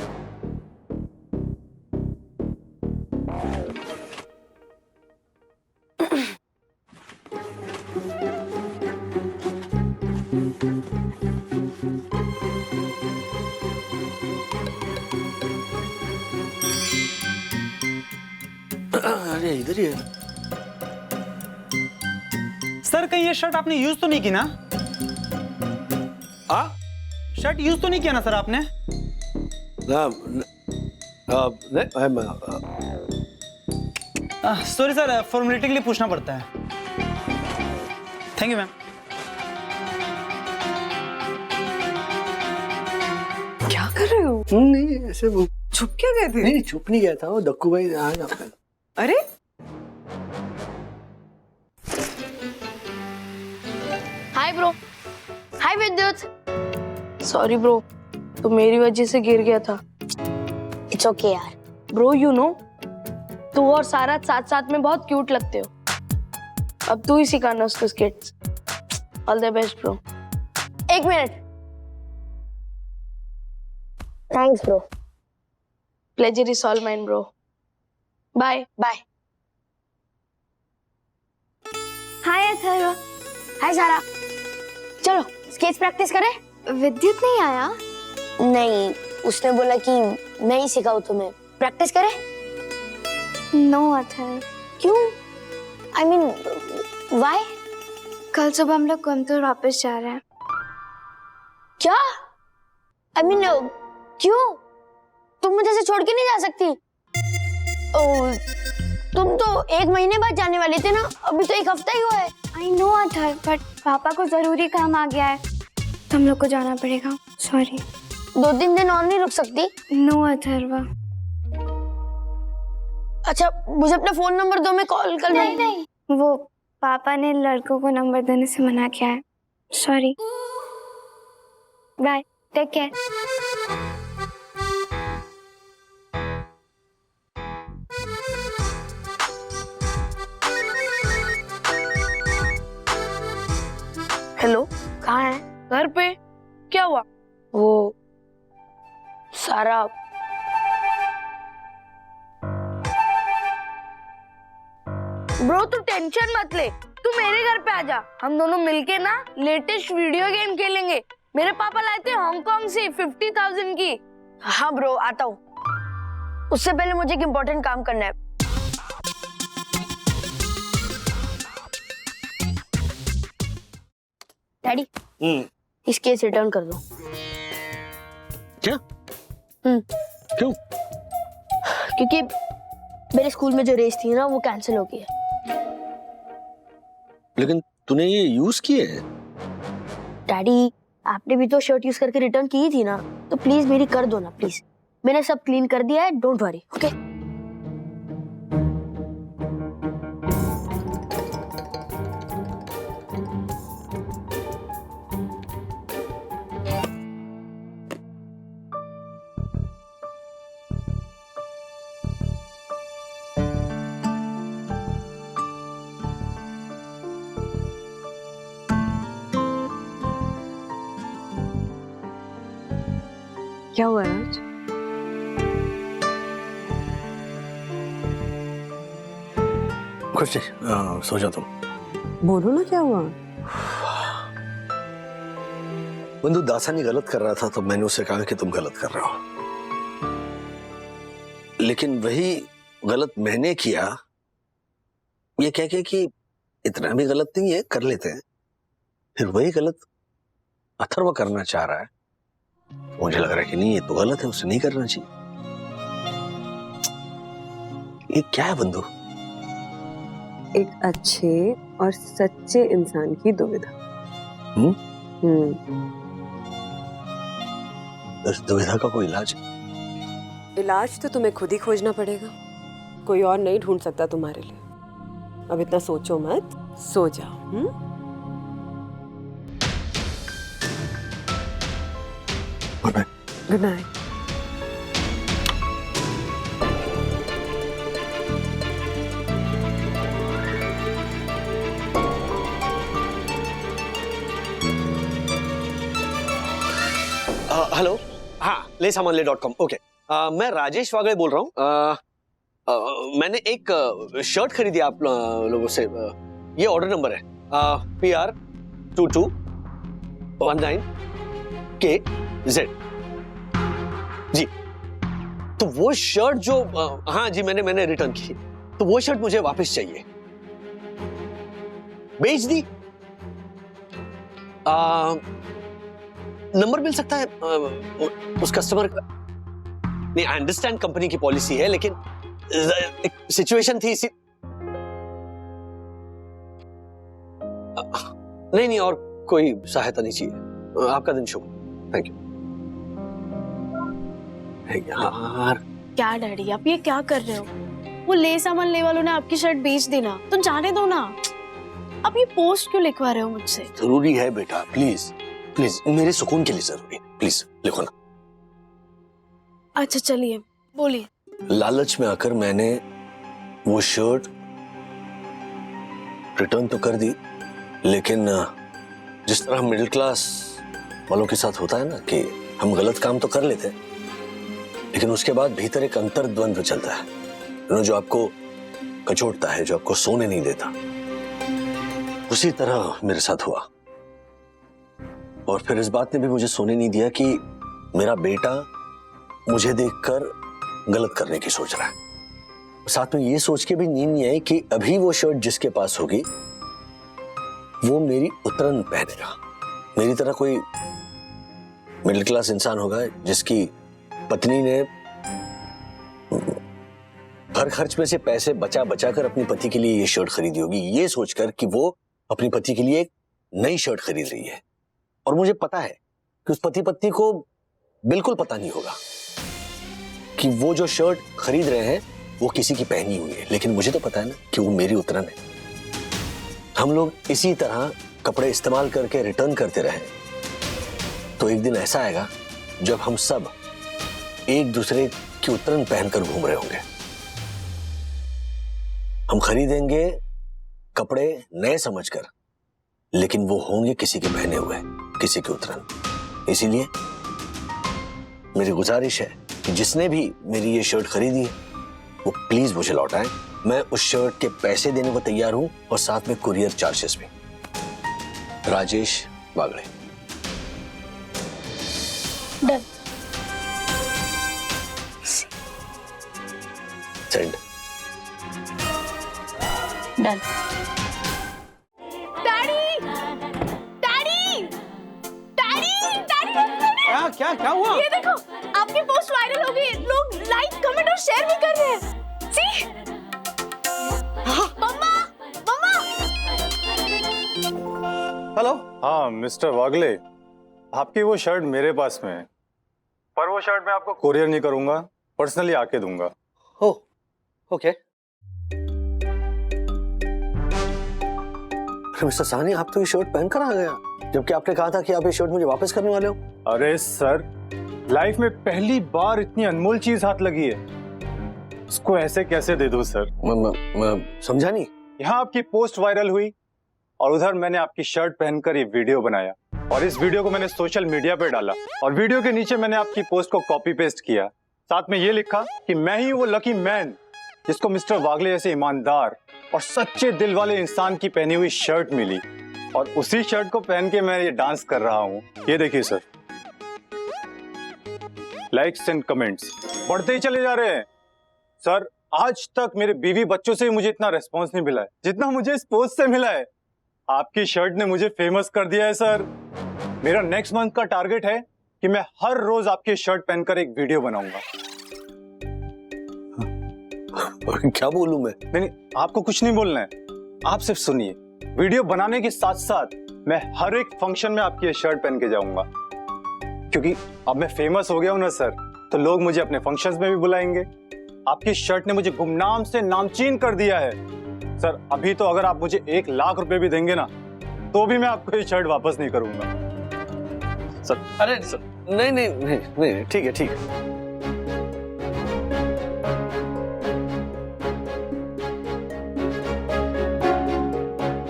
अरे इधर ही है। सर कहीं ये शर्ट आपने यूज तो नहीं की ना? शर्ट यूज तो नहीं किया ना सर आपने? सॉरी सर, फॉर्मेलिटी के लिए पूछना पड़ता है। Thank you ma'am. क्या कर रहे हो? नहीं ऐसे वो छुप क्या गए थे? नहीं छुप नहीं गया था, वो दक्कू भाई आ जाता है। अरे हाय ब्रो। हाय विद्युत। सॉरी ब्रो, तो मेरी वजह से गिर गया था। इट्स ओके यार। ब्रो यू नो, तू और सारा साथ साथ में बहुत क्यूट लगते हो। अब तू ही सिखाना उसको skates. All the best bro. एक minute, thanks bro. Pleasure is all mine bro. Bye bye. Hi Atharva. Hi Sara. चलो स्केच प्रैक्टिस करें। विद्युत नहीं आया? नहीं, उसने बोला कि मैं ही सिखाऊं तुम्हें। प्रैक्टिस करें? नो अथर्व। क्यों? I mean why? कल सुबह हम लोग कोयम्बतूर वापस जा रहे हैं। क्या? आई मीन क्यों? तुम मुझे ऐसे छोड़ के नहीं जा सकती। तुम तो 1 महीने बाद जाने वाले थे ना, अभी तो 1 हफ्ता ही हुआ है। आई नो अथर्व, बट पापा को जरूरी काम आ गया है, तो हम लोग को जाना पड़ेगा। सॉरी। 2-3 दिन और नहीं रुक सकती? नो अथर्व। अच्छा मुझे अपना फोन नंबर दो, मैं कॉल कर लूं। नहीं, वो पापा ने लड़कों को नंबर देने से मना किया है। Sorry. Bye, take care. Hello, कहाँ है? घर पे। क्या हुआ? वो सारा ब्रो तू टेंशन मत ले, तू मेरे घर पे आ जा। हम दोनों मिलके ना लेटेस्ट वीडियो गेम खेलेंगे। मेरे पापा लाए थे हांगकांग से 50,000 की। हाँ ब्रो, आता हूँ। उससे पहले मुझे एक इम्पोर्टेंट काम करना है। डैडी, इस केस रिटर्न कर दो। क्या? क्यों? क्योंकि मेरे स्कूल में जो रेस थी ना, वो कैंसिल हो गई है। लेकिन तूने ये यूज किए है? डैडी, आपने भी तो शर्ट यूज करके रिटर्न की थी ना, तो प्लीज मेरी कर दो ना प्लीज। मैंने सब क्लीन कर दिया है, डोंट वरी। ओके? क्या हुआ राज? कुछ नहीं, सो जा तुम। बोलो ना क्या हुआ? बंधु दासानी गलत कर रहा था तो मैंने उसे कहा कि तुम गलत कर रहे हो, लेकिन वही गलत मैंने किया ये कह के कि इतना भी गलत नहीं है, कर लेते हैं। फिर वही गलत अथर्व करना चाह रहा है। मुझे लग रहा है कि नहीं, ये तो गलत है, उसे नहीं करना चाहिए। ये क्या है बंधु? एक अच्छे और सच्चे इंसान की दुविधा। इस दुविधा का कोई इलाज है? इलाज तो तुम्हें खुद ही खोजना पड़ेगा, कोई और नहीं ढूंढ सकता तुम्हारे लिए। अब इतना सोचो मत, सो जाओ। Good night. Good night. Hello, हाँ लेसामानले.com। ओके, मैं राजेश वागले बोल रहा हूँ। मैंने एक शर्ट खरीदी आप लोगों से। ये ऑर्डर नंबर है PR 2219KZ जी। तो वो शर्ट जो हाँ जी मैंने रिटर्न की, तो वो शर्ट मुझे वापस चाहिए। बेच दी? नंबर मिल सकता है उस कस्टमर का? नहीं, आई अंडरस्टैंड कंपनी की पॉलिसी है, लेकिन एक सिचुएशन थी इसी। नहीं और कोई सहायता नहीं चाहिए। आपका दिन शुभ। Thank you. यार क्या डैडी, आप ये क्या कर रहे हो? वो ले सामान ले वालों ने आपकी शर्ट बेच दी ना, तो जाने दो ना। आप ये पोस्ट क्यों लिखवा रहे हो मुझसे? जरूरी है बेटा, प्लीज प्लीज, मेरे सुकून के लिए जरूरी, प्लीज लिखो ना। अच्छा चलिए बोलिए। लालच में आकर मैंने वो शर्ट रिटर्न तो कर दी, लेकिन जिस तरह मिडिल क्लास वालों के साथ होता है ना कि हम गलत काम तो कर लेते हैं, लेकिन उसके बाद भीतर एक अंतर्द्वंद्व चलता है, जो आपको कचोटता है, जो आपको सोने नहीं देता। उसी तरह मेरे साथ हुआ, और फिर इस बात ने भी मुझे सोने नहीं दिया कि मेरा बेटा मुझे देखकर गलत करने की सोच रहा है। साथ में ये सोच के भी नींद नहीं आई कि अभी वो शर्ट जिसके पास होगी वो मेरी उतरन पहनेगा। मेरी तरह कोई मिडिल क्लास इंसान होगा जिसकी पत्नी ने हर खर्च में से पैसे बचा बचा कर अपने पति के लिए ये शर्ट खरीदी होगी, ये सोचकर कि वो अपने पति के लिए एक नई शर्ट खरीद रही है। और मुझे पता है कि उस पति पत्नी को बिल्कुल पता नहीं होगा कि वो जो शर्ट खरीद रहे हैं वो किसी की पहनी हुई है, लेकिन मुझे तो पता है ना कि वो मेरी उतरन है। हम लोग इसी तरह कपड़े इस्तेमाल करके रिटर्न करते रहे तो एक दिन ऐसा आएगा जब हम सब एक दूसरे की उतरन पहनकर घूम रहे होंगे। हम खरीदेंगे कपड़े नए समझकर, लेकिन वो होंगे किसी के पहने हुए, किसी की उतरन। इसीलिए मेरी गुजारिश है कि जिसने भी मेरी ये शर्ट खरीदी है वो प्लीज मुझे लौटाए। मैं उस शर्ट के पैसे देने को तैयार हूं, और साथ में कुरियर चार्जेस भी। Rajesh Wagle. Done. Send. Done. Daddy daddy daddy daddy क्या हुआ? ये देखो, आपकी पोस्ट वायरल हो गई है। लोग लाइक कमेंट और शेयर भी कर रहे हैं। सी मम्मा मम्मा। हेलो। हाँ मिस्टर वागले, आपकी वो शर्ट मेरे पास में है, पर वो शर्ट मैं आपको कोरियर नहीं करूंगा, पर्सनली आके दूंगा। Oh okay. मिस्टर साहनी, आप तो ये शर्ट पहनकर आ गया, जबकि आपने कहा था कि आप ये शर्ट मुझे वापस करने वाले हो। अरे सर, लाइफ में पहली बार इतनी अनमोल चीज हाथ लगी है, उसको ऐसे कैसे दे दूं सर? मैं समझा नहीं। यहाँ आपकी पोस्ट वायरल हुई और उधर मैंने आपकी शर्ट पहनकर ये वीडियो बनाया, और इस वीडियो को मैंने सोशल मीडिया पे डाला, और वीडियो के नीचे मैंने आपकी पोस्ट को कॉपी पेस्ट किया, साथ में ये लिखा कि मैं ही वो लकी मैन जिसको मिस्टर वागले जैसे ईमानदार और सच्चे दिल वाले इंसान की पहनी हुई शर्ट मिली, और उसी शर्ट को पहन के मैं ये डांस कर रहा हूँ। ये देखिए सर, लाइक्स एंड कमेंट्स बढ़ते ही चले जा रहे हैं। सर, आज तक मेरे बीवी बच्चों से मुझे इतना रेस्पॉन्स नहीं मिला है जितना मुझे इस पोस्ट से मिला है। आपकी शर्ट ने मुझे फेमस कर दिया है सर। मेरा नेक्स्ट मंथ का टारगेट है कि मैं हर रोज आपकी शर्ट पहनकर एक वीडियो बनाऊंगा। क्या बोलूं मैं? नहीं, आपको कुछ नहीं बोलना है, आप सिर्फ सुनिए। वीडियो बनाने के साथ साथ मैं हर एक फंक्शन में आपकी ये शर्ट पहन के जाऊंगा, क्योंकि अब मैं फेमस हो गया हूं ना सर, तो लोग मुझे अपने फंक्शंस में भी बुलाएंगे। आपकी शर्ट ने मुझे गुमनाम से नामचीन कर दिया है सर। अभी तो अगर आप मुझे 1 लाख रुपए भी देंगे ना, तो भी मैं आपको ये शर्ट वापस नहीं करूंगा सर। अरे सर, नहीं, ठीक है, ठीक है।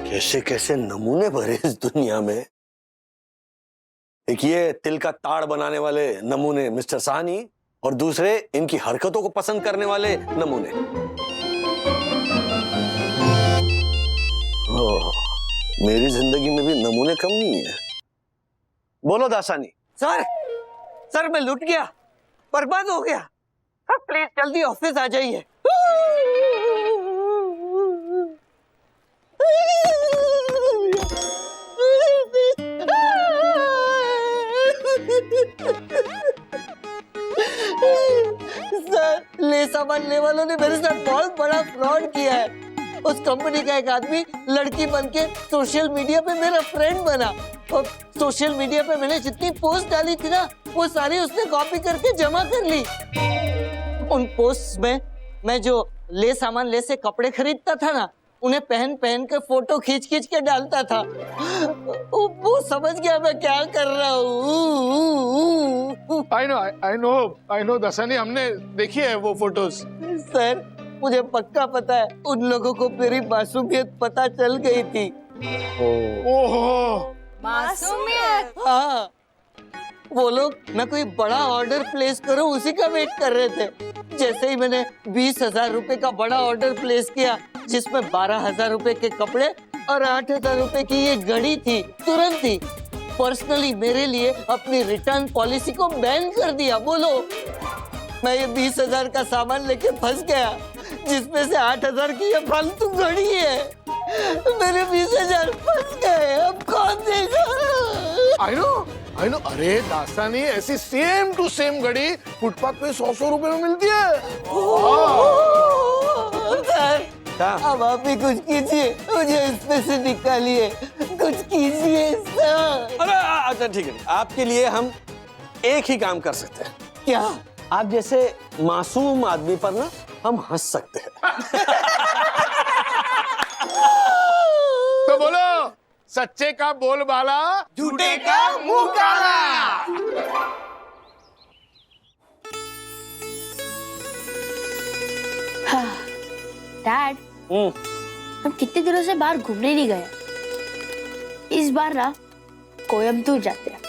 कैसे कैसे नमूने भरे इस दुनिया में। एक ये तिल का ताड़ बनाने वाले नमूने मिस्टर साहनी, और दूसरे इनकी हरकतों को पसंद करने वाले नमूने। मेरी जिंदगी में भी नमूने कम नहीं है। बोलो दासानी। सर मैं लुट गया, बर्बाद हो गया। सर प्लीज जल्दी ऑफिस आ जाइए। सर, ले सामान ले वालों ने मेरे साथ बहुत बड़ा फ्रॉड किया है। उस कंपनी का एक आदमी लड़की बनके सोशल मीडिया पे मेरा फ्रेंड बना, और सोशल मीडिया पे मैंने जितनी पोस्ट डाली थी ना, वो सारी उसने कॉपी करके जमा कर ली। उन पोस्ट में मैं जो ले सामान ले से कपड़े खरीदता था ना, उन्हें पहन पहन के फोटो खींच खींच के डालता था। वो समझ गया मैं क्या कर रहा हूँ। आई नो दासानी, हमने देखी है वो फोटोज। सर, मुझे पक्का पता है उन लोगों को मेरी मासूमियत पता चल गई थी। ओहो, मासूमियत। हाँ, वो लोग मैं कोई बड़ा ऑर्डर प्लेस करूं उसी का वेट कर रहे थे। जैसे ही मैंने 20,000 रुपए का बड़ा ऑर्डर प्लेस किया जिसमें 12,000 रुपए के कपड़े और 8,000 रुपए की ये घड़ी थी, तुरंत ही पर्सनली मेरे लिए अपनी रिटर्न पॉलिसी को बैन कर दिया। बोलो, मैं ये 20,000 का सामान लेके फंस गया जिसमें से 8,000 की ये फालतू घड़ी है। मेरे 20,000 फंस गए, अब कौन देगा? I know. अरे दास्तानी, ऐसी सेम टू सेम घड़ी फुटपाथ पे 100 रुपए में मिलती है। सर, अब आप ही कुछ कीजिए, मुझे इसमें से निकालिए, कुछ कीजिए सर। अरे अच्छा ठीक है, आपके लिए हम एक ही काम कर सकते हैं। क्या? आप जैसे मासूम आदमी पर ना हम हंस सकते हैं। तो बोलो, सच्चे का बोल बाला, झूठे का मुंह काला। डैड, हम कितने दिनों से बाहर घूमने नहीं गए। इस बार ना कोयम्बतूर जाते हैं।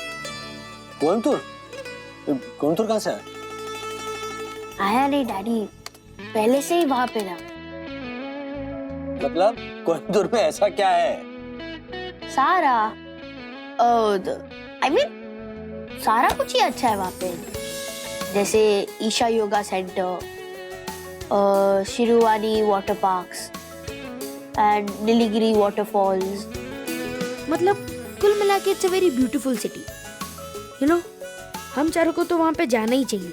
कोयम्बतूर? कोयम्बतूर कहाँ से आया? आया नहीं डैडी, पहले से ही वहां पे था। मतलब कोयम्बतूर में ऐसा क्या है? सारा I mean, सारा कुछ ही अच्छा है वहां पे, जैसे Isha yoga centre, Siruvani water parks and Nilgiri waterfalls. मतलब कुल मिला के it's a very beautiful city. You know, हम चारों को तो वहां पे जाना ही चाहिए,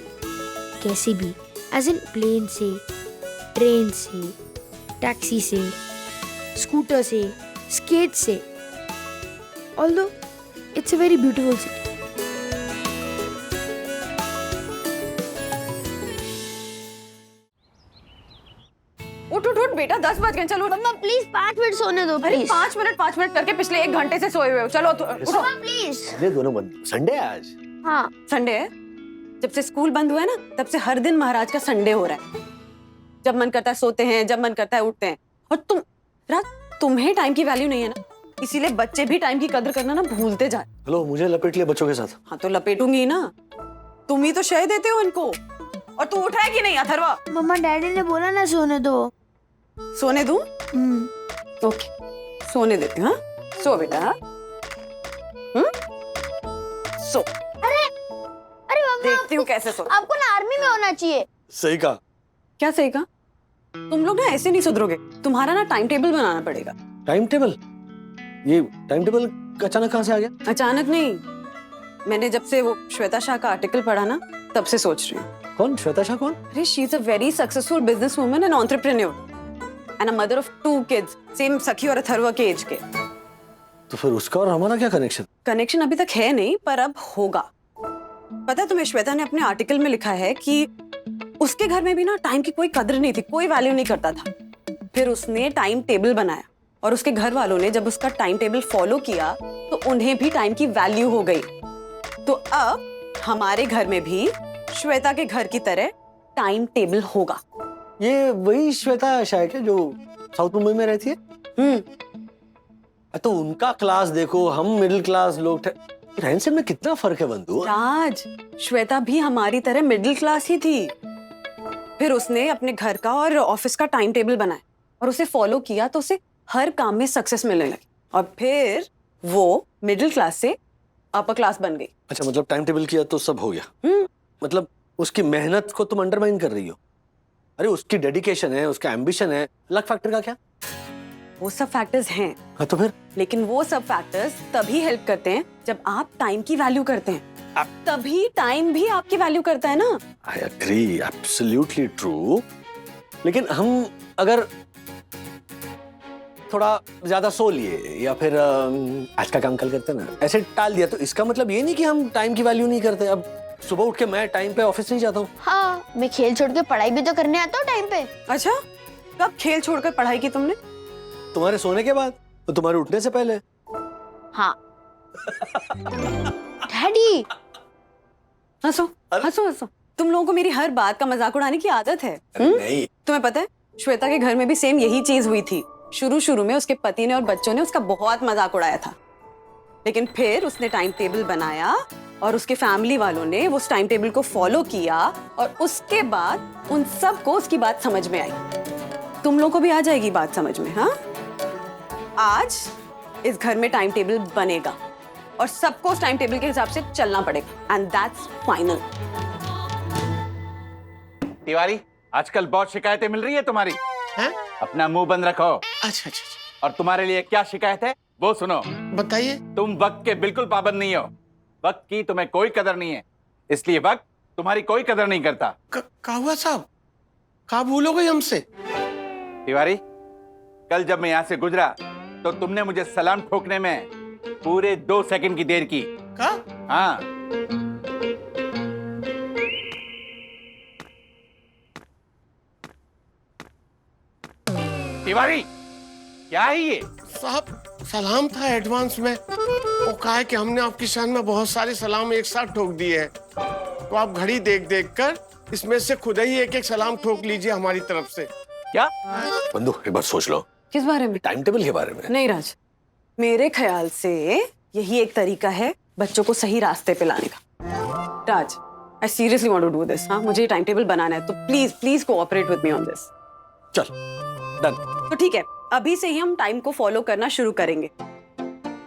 कैसे भी, एज इन प्लेन से, ट्रेन से, टैक्सी से, स्कूटर से, स्केट से। Although it's a very beautiful city. उठ उठ उठ बेटा, 10 बज गए, चलो। मम्मा प्लीज 5 मिनट सोने दो। अरे 5 मिनट करके पिछले 1 घंटे से सोए हुए हो। चलो उठो प्लीज। ये दोनों बंद। संडे है आज? हाँ संडे है। जब से स्कूल बंद हुआ है ना, तब से हर दिन महाराज का संडे हो रहा है। जब मन करता है सोते हैं, जब मन करता है उठते हैं। और तुम्हें टाइम की वैल्यू नहीं है ना, इसीलिए बच्चे भी टाइम की कदर करना ना भूलते जा। हेलो, मुझे लपेट लिया बच्चों के साथ। हाँ तो लपेटूंगी ना, तुम ही तो शय देते हो इनको। और तू उठा है कि नहीं अथर्वा? मम्मा डैडी ने बोला ना सोने दो। सोने दूं? ओके, सोने देती हूँ। हाँ, सो बेटा। हाँ, सो। अरे मम्मा, देखती हूँ कैसे सो। आपको ना आर्मी में होना चाहिए। सही कहा। क्या सही कहा? तुम लोग ना ऐसे नहीं सुधरोगे, तुम्हारा ना टाइम टेबल बनाना पड़ेगा। Time table? ये टाइम टेबल अचानक कहाँ से आ गया? अचानक नहीं, मैंने जब से वो श्वेता शाह का आर्टिकल पढ़ा ना, तब से सोच रही हूँ। कौन श्वेता शाह? कौन? अरे she is a very successful business woman and entrepreneur and a mother of 2 kids, same सखी और अथर्वा के एज के। तो फिर उसका और हमारा क्या कनेक्शन? कनेक्शन अभी तक है नहीं, पर अब होगा। पता है तुम्हें, श्वेता ने अपने आर्टिकल में लिखा है कि उसके घर में भी ना टाइम की कोई कदर नहीं थी, कोई वैल्यू नहीं करता था। फिर उसने टाइम टेबल बनाया और उसके घर वालों ने जब उसका टाइम टेबल फॉलो किया तो उन्हें भी टाइम की वैल्यू हो गई। तो अब हमारे घर में भी श्वेता के घर की तरह टाइम टेबल होगा। ये वही श्वेता शाह है जो साउथ मुंबई में रहती है? तो उनका क्लास देखो, हम मिडिल क्लास लोग। रहन सहन में कितना फर्क है बंधु। राज, श्वेता भी हमारी तरह मिडिल क्लास ही थी। फिर उसने अपने घर का और ऑफिस का टाइम टेबल बनाया और उसे फॉलो किया तो उसे हर काम में सक्सेस मिलने लगी और फिर वो मिडिल क्लास से अपर क्लास बन गई। अच्छा, मतलब टाइम टेबल किया तो सब हो गया? मतलब उसकी मेहनत को तुम अंडरमाइन कर रही हो? अरे उसकी डेडिकेशन है, उसका एम्बिशन है, लक फैक्टर का क्या? वो सब फैक्टर्स हैं। हाँ तो फिर? लेकिन वो सब फैक्टर्स तभी हेल्प करते हैं जब आप टाइम की वैल्यू करते हैं। तभी टाइम भी आपकी वैल्यू करता है ना। I agree, absolutely true. लेकिन हम अगर थोड़ा ज्यादा सो लिए या फिर आज का काम कल करते ना, ऐसे टाल दिया, तो इसका मतलब ये नहीं कि हम टाइम की वैल्यू नहीं करते। अब सुबह उठ के मैं टाइम पे ऑफिस नहीं जाता हूँ। हाँ, मैं खेल छोड़ के पढ़ाई भी तो करने आता हूँ टाइम पे। अच्छा, कब खेल छोड़कर पढ़ाई की तुमने? तुम्हारे सोने के बाद, तो तुम्हारे उठने से पहले। हाँ। डैडी, हंसो हंसो हंसो। तुम लोगों को मेरी हर बात का मजाक उड़ाने की आदत है। नहीं। तुम्हें पता है, श्वेता के घर में भी सेम यही चीज हुई थी। शुरू में उसके पति ने और बच्चों ने उसका बहुत मजाक उड़ाया था, लेकिन फिर उसने टाइम टेबल बनाया और उसके फैमिली वालों ने उस टाइम टेबल को फॉलो किया और उसके बाद उन सबको उसकी बात समझ में आई। तुम लोगों को भी आ जाएगी बात समझ में। हाँ, आज इस घर में टाइम टेबल बनेगा और सबको उस टाइम टेबल के हिसाब से चलना पड़ेगा एंड दैट्स फाइनल। तिवारी, आजकल बहुत शिकायतें मिल रही है तुम्हारी। हैं? अपना मुंह बंद रखो। अच्छा अच्छा, और तुम्हारे लिए क्या शिकायत है वो सुनो। बताइए। तुम वक्त के बिल्कुल पाबंद नहीं हो। वक्त की तुम्हें कोई कदर नहीं है, इसलिए वक्त तुम्हारी कोई कदर नहीं करता। क्या हुआ साहब? क्या भूल हो गई हमसे? तिवारी, कल जब मैं यहाँ से गुजरा तो तुमने मुझे सलाम ठोकने में पूरे 2 सेकंड की देर की। क्या? हाँ। तिवारी, क्या है ये? साहब सलाम था एडवांस में। वो कहा है कि हमने आपकी शान में बहुत सारे सलाम एक साथ ठोक दिए हैं, तो आप घड़ी देख देख कर इसमें से खुद ही एक एक सलाम ठोक लीजिए हमारी तरफ से। क्या? बंधु एक बार सोच लो। किस बारे में? टाइम टेबल के बारे में। नहीं राज, मेरे ख्याल से यही एक तरीका है बच्चों को सही रास्ते पे लाने का। Raj, I seriously want to do this. हाँ, मुझे टाइम टेबल बनाना है, तो please please cooperate with me on this. चल डन। तो ठीक है, अभी से ही हम टाइम को फॉलो करना शुरू करेंगे,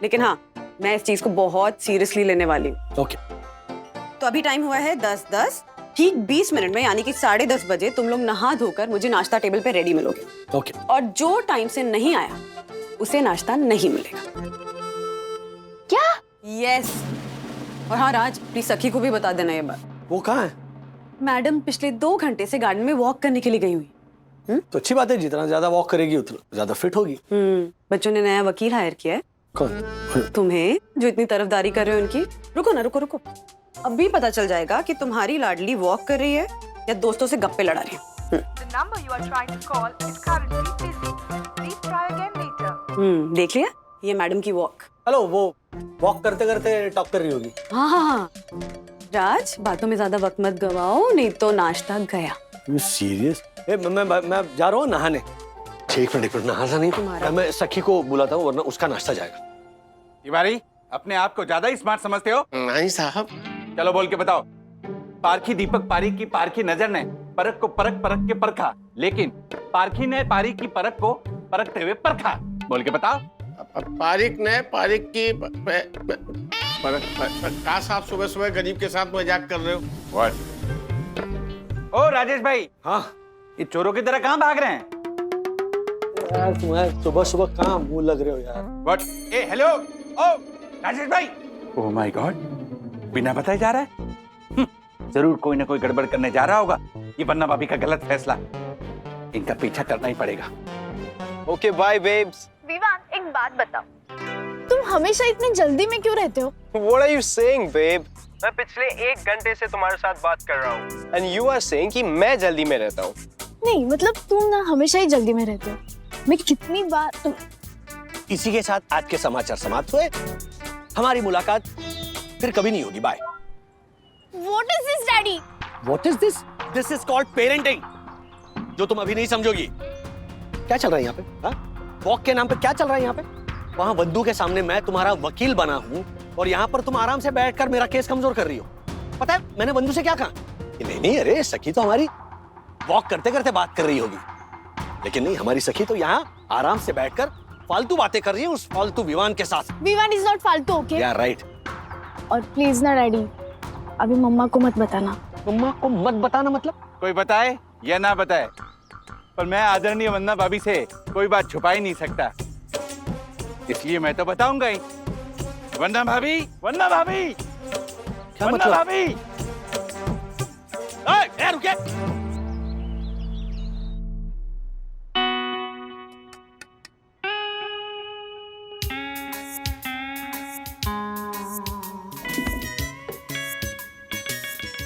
लेकिन हाँ, मैं इस चीज को बहुत सीरियसली लेने वाली हूँ। ओके। तो अभी टाइम हुआ है 10:10। ठीक 20 मिनट में यानी कि 10:30 बजे तुम लोग नहा धोकर मुझे नाश्ता टेबल पे रेडी मिलोगे। ओके। और जो टाइम से नहीं आया उसे नाश्ता नहीं मिलेगा। क्या? यस। और हाँ राज, प्लीज सखी को भी बता देना ये बात। वो कहाँ है? मैडम पिछले 2 घंटे से गार्डन में वॉक करने के लिए गई हुई। तो अच्छी बात है, जितना ज्यादा वॉक करेगी उतना ज्यादा फिट होगी। बच्चों ने नया वकील हायर किया है। कौन? तुम्हें जो इतनी तरफदारी कर रहे हो उनकी। रुको ना, रुको रुको, अभी पता चल जाएगा कि तुम्हारी लाडली वॉक कर रही है या दोस्तों से गप्पे लड़ा रही है। देख लिया, ये मैडम की वॉक। हेलो, वो वॉक करते करते टॉक कर रही होगी। हाँ हाँ हाँ राज, बातों में ज्यादा वक्त मत गवाओ, नहीं तो नाश्ता गया। सीरियस? मैं जा रहा हूँ नहाने। एक मिनट नहाना नहीं, मैं सखी को बुलाता हूँ वरना उसका नाश्ता जाएगा। तिवारी, अपने आप को ज्यादा ही स्मार्ट समझते हो? नहीं साहब। चलो बोल के बताओ। पारखी दीपक पारीक की पारखी नजर ने परख को परख परख के परखा, लेकिन पारखी ने पारीक की परख को परखते हुए परखा। बोल के बताओ। पारिक ने पारिक की कहा साहब, सुबह सुबह गरीब के साथ मजाक कर रहे हो? ओ राजेश भाई। हाँ, ये चोरों की तरह कहाँ भाग रहे हैं? यार तुम्हें सुबह सुबह कहाँ मुंह लग रहे हो यार? व्हाट? ए हेलो, ओ राजेश भाई। ओह माय गॉड, बिना बताए जा रहा है। जरूर कोई ना कोई गड़बड़ करने जा रहा होगा। ये बन्ना भाभी का गलत फैसला, इनका पीछा करना ही पड़ेगा। Okay bye babes. विवान, एक बात बताओ, तुम हमेशा इतनी जल्दी में क्यों रहते हो? What are you saying, babe? मैं पिछले 1 घंटे से तुम्हारे साथ बात कर रहा हूँ and you are saying कि मैं जल्दी में रहता हूँ। नहीं मतलब तुम ना हमेशा ही जल्दी में रहते हो। मैं कितनी बार इसी के साथ आज के समाचार समाप्त हुए। हमारी मुलाकात फिर कभी नहीं होगी। Bye. What is this, Daddy? What is this? This is called parenting, जो तुम अभी नहीं समझोगी। क्या चल रहा है यहाँ पे? हाँ? वॉक के नाम पे क्या चल रहा है यहाँ पे? वहाँ बंधु के सामने मैं तुम्हारा वकील बना हूँ और यहाँ पर तुम आराम से बैठकर मेरा केस कमजोर कर रही हो। पता है मैंने बंधु से क्या कहा? नहीं नहीं, अरे सखी तो हमारी वॉक करते करते बात कर रही होगी, लेकिन नहीं, हमारी सखी तो यहाँ आराम से बैठकर फालतू बातें कर रही है उस फालतू विवान के साथ। विवान इज नॉट फालतू, ओके? या राइट। और प्लीज ना डैडी, अभी मम्मा को मत बताना। मम्मा को मत बताना मतलब? कोई बताए या ना बताए, पर मैं आदरणीय वंदना भाभी से कोई बात छुपा ही नहीं सकता, इसलिए मैं तो बताऊंगा ही। वंदना भाभी, वंदना भाभी, क्या वंदना मतलब? भाभी। ए, रुके।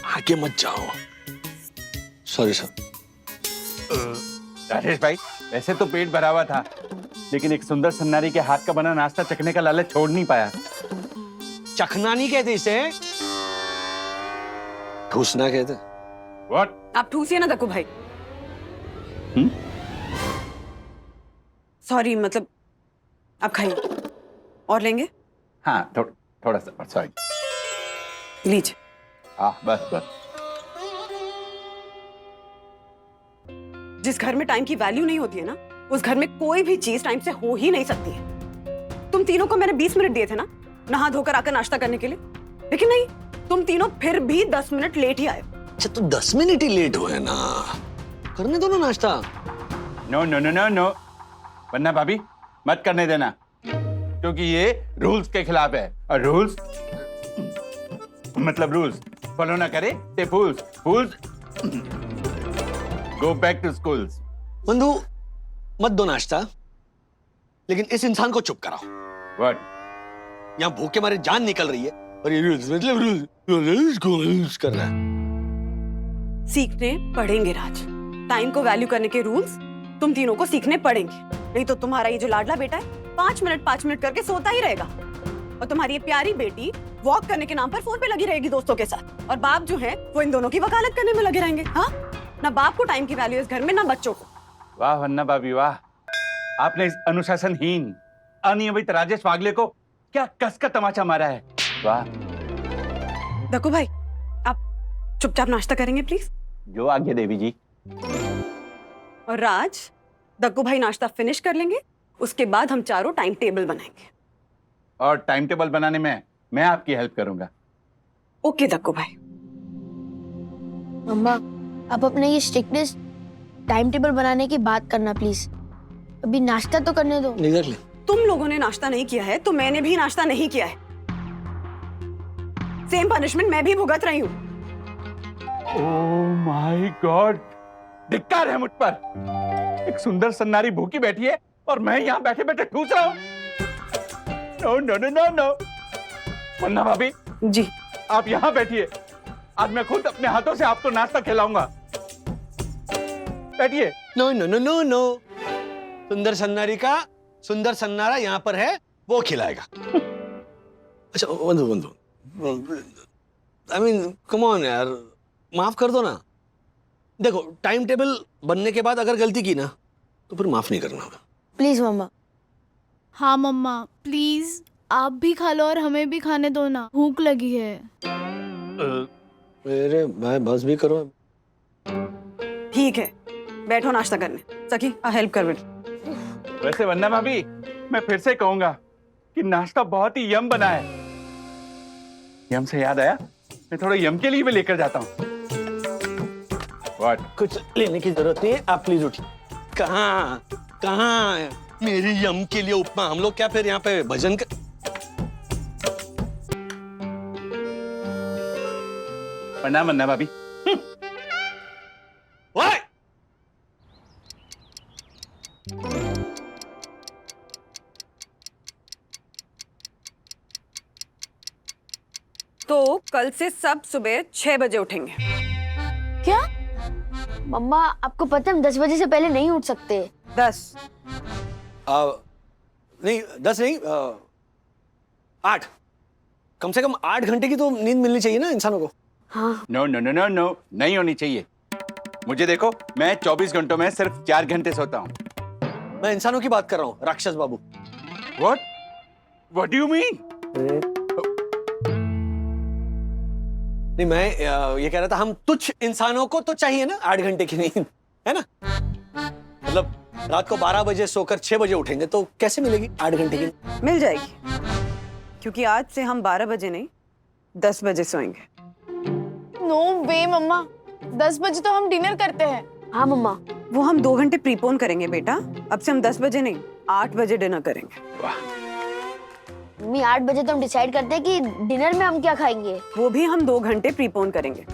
आगे मत जाओ। Sorry sir. राजेश भाई, वैसे तो पेट भरा हुआ था, लेकिन एक सुंदर सन्नारी के हाथ का बना नाश्ता चखने का लालच छोड़ नहीं पाया। चखना नहीं कहते इसे, ठूसना कहते। What? आप ठूसिए ना दक्कू भाई। सॉरी, मतलब आप खाइए। और लेंगे? हाँ, थोड़ा सा, सॉरी। लीजिए। हाँ बस बस। जिस घर में टाइम की वैल्यू नहीं होती है ना, उस घर में कोई भी चीज टाइम से हो ही नहीं सकती है। तुम तीनों को मैंने 20 मिनट दिए थे ना नहा धोकर आकर नाश्ता करने के लिए, लेकिन नहीं, तुम तीनों फिर भी 10 मिनट लेट ही आए। अच्छा तो 10 मिनट ही लेट हुए ना, करने दो ना नाश्ता। No no no no no, वरना भाभी मत करने देना, क्योंकि ये रूल्स के खिलाफ है, और रूल्स मतलब रूल्स फॉलो ना करे ते फूल्स, फूल्स गो बैक टू स्कूल्स। बंधु मत दो नाश्ता, लेकिन इस इंसान को चुप कराओ। व्हाट? यहाँ भूख के मारे जान निकल रही है और ये रूल्स मतलब रूल्स कर रहा है। सीखने पड़ेंगे राज, टाइम को वैल्यू करने के रूल्स तुम तीनों को सीखने पड़ेंगे, नहीं तो तुम्हारा ये जो लाडला बेटा है 5 मिनट करके सोता ही रहेगा, और तुम्हारी ये प्यारी बेटी वॉक करने के नाम पर फोन पे लगी रहेगी दोस्तों के साथ, और बाप जो है वो इन दोनों की वकालत करने में लगे रहेंगे। हाँ, ना बाप को टाइम की वैल्यू इस घर में, ना बच्चों को। वाह वन्ना भाभी वाह, आपने इस अनुशासनहीन अनियमित राजेश वागले को क्या कस का तमाचा मारा है। वाह। दक्कू भाई, आप चुपचाप नाश्ता करेंगे प्लीज? जो आज्ञा देवी जी। और राज, दक्कू भाई नाश्ता फिनिश कर लेंगे, उसके बाद हम चारों टाइम टेबल बनाएंगे। और टाइम टेबल बनाने में मैं आपकी हेल्प करूंगा। ओके दक्कू भाई। मम्मा, आप अपने ये स्ट्रिक्टनेस टाइम टेबल बनाने की बात करना प्लीज, अभी नाश्ता तो करने दो। Exactly. तुम लोगों ने नाश्ता नहीं किया है तो मैंने भी नाश्ता नहीं किया है। सेम पनिशमेंट मैं भी भुगत रही हूँ। ओह माय गॉड, धिक्कार है मुझ पर। एक सुंदर सन्नारी भूखी बैठी है और मैं यहाँ बैठे बैठे ठूस रहा हूँ। No no no no no. वन्ना भाभी जी, आप यहाँ बैठिए, आज मैं खुद अपने हाथों से आपको नाश्ता खिलाऊंगा। बैठिए। No no no no no, सुंदर सन्नारी का सुंदर सन्नारा यहाँ पर है, वो खिलाएगा। अच्छा बंधु बंधु, आई मीन कम ऑन यार, माफ कर दो ना। देखो टाइम टेबल बनने के बाद अगर गलती की ना तो फिर माफ नहीं करना। प्लीज मम्मा। हाँ मम्मा प्लीज, आप भी खा लो और हमें भी खाने दो ना, भूख लगी है। मेरे भाई बस भी करो। ठीक है, बैठो नाश्ता करने। सखी हेल्प कर बेटा। वैसे वन्ना भाभी, मैं फिर से कहूंगा कि नाश्ता बहुत ही यम बना है। यम से याद आया, मैं थोड़ा यम के लिए भी लेकर जाता हूँ। What? कुछ लेने की जरूरत नहीं है, आप प्लीज उठिए। कहाँ कहाँ मेरी यम के लिए उपमा, हम लोग क्या फिर यहाँ पे भजन कर। प्रणाम वन्ना भाभी। ओए! तो कल से सब सुबह 6 बजे उठेंगे। क्या? मम्मा आपको पता है हम 10 बजे से पहले नहीं उठ सकते। 10 नहीं 10 नहीं 8, कम से कम 8 घंटे की तो नींद मिलनी चाहिए ना इंसानों को। हाँ। No no no no no, नहीं होनी चाहिए। मुझे देखो, मैं 24 घंटों में सिर्फ 4 घंटे सोता हूँ। मैं इंसानों की बात कर रहा हूँ, राक्षस बाबू। What? What do you mean? नहीं मैं ये कह रहा था, हम तुच्छ इंसानों को तो चाहिए ना 8 घंटे की नींद, है ना? मतलब रात को 12 बजे सोकर 6 बजे उठेंगे तो कैसे मिलेगी 8 घंटे की? मिल जाएगी, क्योंकि आज से हम 12 बजे नहीं 10 बजे सोएंगे। नो वे मम्मा, 10 बजे तो हम डिनर करते हैं। हाँ मम्मा। वो हम 2 घंटे प्रीपोन करेंगे बेटा, अब से हम 10 बजे नहीं 8 बजे डिनर करेंगे। मम्मी 8 बजे तो हम डिसाइड करते हैं कि डिनर में हम क्या खाएंगे। वो भी हम 2 घंटे प्रीपोन करेंगे।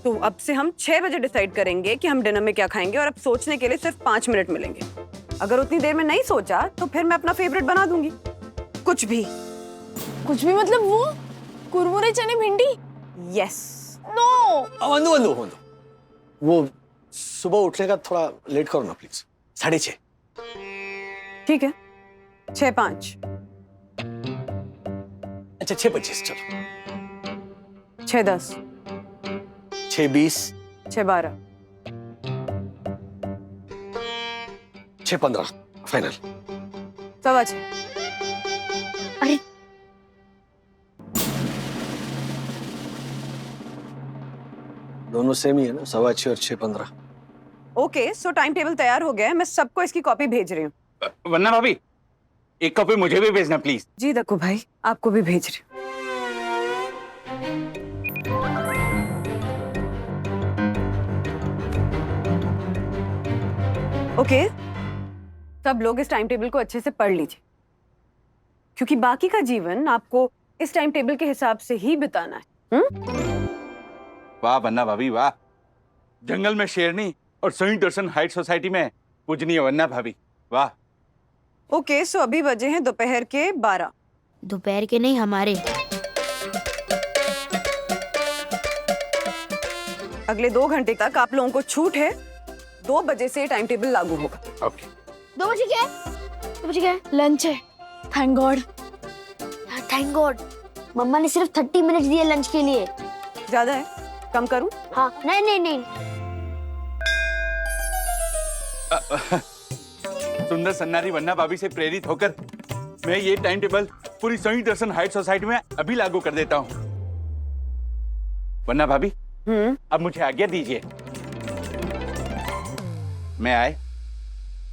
तो अब से हम 6 बजे डिसाइड करेंगे कि हम डिनर में क्या खाएंगे, और अब सोचने के लिए सिर्फ 5 मिनट मिलेंगे। अगर उतनी देर में नहीं सोचा तो फिर मैं अपना फेवरेट बना दूंगी। कुछ भी मतलब वो कुरमुरे चने भिंडी। यस। नो। बंधु वो सुबह उठने का थोड़ा लेट करो ना प्लीज। 6:30। ठीक है, 6:05। अच्छा 6:25 चलो। 6:10। 6:20। 6:12। 6:15 फाइनल। 6:15। अरे दोनों सेम ही है ना, 6:15 और 6:15। ओके, सो टाइम टेबल तैयार हो गया है, मैं सबको इसकी कॉपी भेज रही हूँ। वन्ना भाभी, एक कॉपी मुझे भी भेजना प्लीज। जी दक्कू भाई, आपको भी भेज रही हूँ। ओके, सब लोग इस टाइम टेबल को अच्छे से पढ़ लीजिए, क्योंकि बाकी का जीवन आपको इस टाइम टेबल के हिसाब से ही बिताना है। वाह वन्ना भाभी वाह, जंगल में शेरनी और सेंट दर्शन हाइट सोसाइटी में पूजनीय वन्ना भाभी, वाह। ओके, सो अभी बजे हैं दोपहर के 12। दोपहर के नहीं, हमारे। अगले 2 घंटे तक आप लोगों को छूट है, 2 बजे से टाइम टेबल लागू होगा। ओके। 2 बजे क्या है? 2 बजे क्या है? लंच है। Thank God. Thank God. मम्मा ने सिर्फ 30 मिनट दिए लंच के लिए। ज्यादा है, कम करूं? हाँ, नहीं नहीं नहीं। सुंदर सन्नारी वन्ना भाभी से प्रेरित होकर मैं ये टाइम टेबल पूरी सेंट दर्शन हाइट सोसाइटी में अभी लागू कर देता हूँ। वन्ना भाभी, अब मुझे आज्ञा दीजिए, मैं आए।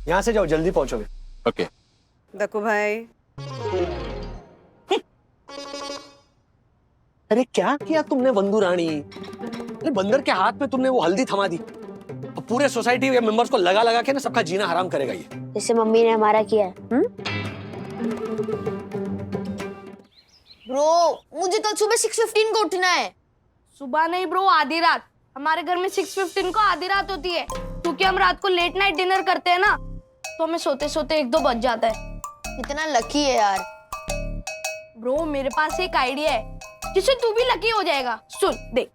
यहाँ से जाओ, जल्दी पहुंचोगे। ओके। दक्कू भाई, अरे क्या किया तुमने वंदू रानी? अरे बंदर के हाथ में तुमने वो हल्दी थमा दी, अब पूरे सोसाइटी के मेंबर्स को लगा लगा के ना सबका जीना हराम करेगा ये। जैसे मम्मी ने हमारा किया है। ब्रो, मुझे कल सुबह 6:15 को उठना है। सुबह नहीं ब्रो, आधी रात। हमारे घर में 6:15 को आधी रात होती है, क्योंकि हम रात को लेट नाइट डिनर करते हैं ना, तो हमें सोते सोते 1-2 बज जाता है। कितना लकी है यार। ब्रो, मेरे पास एक आइडिया है जिससे तू भी लकी हो जाएगा। सुन देख।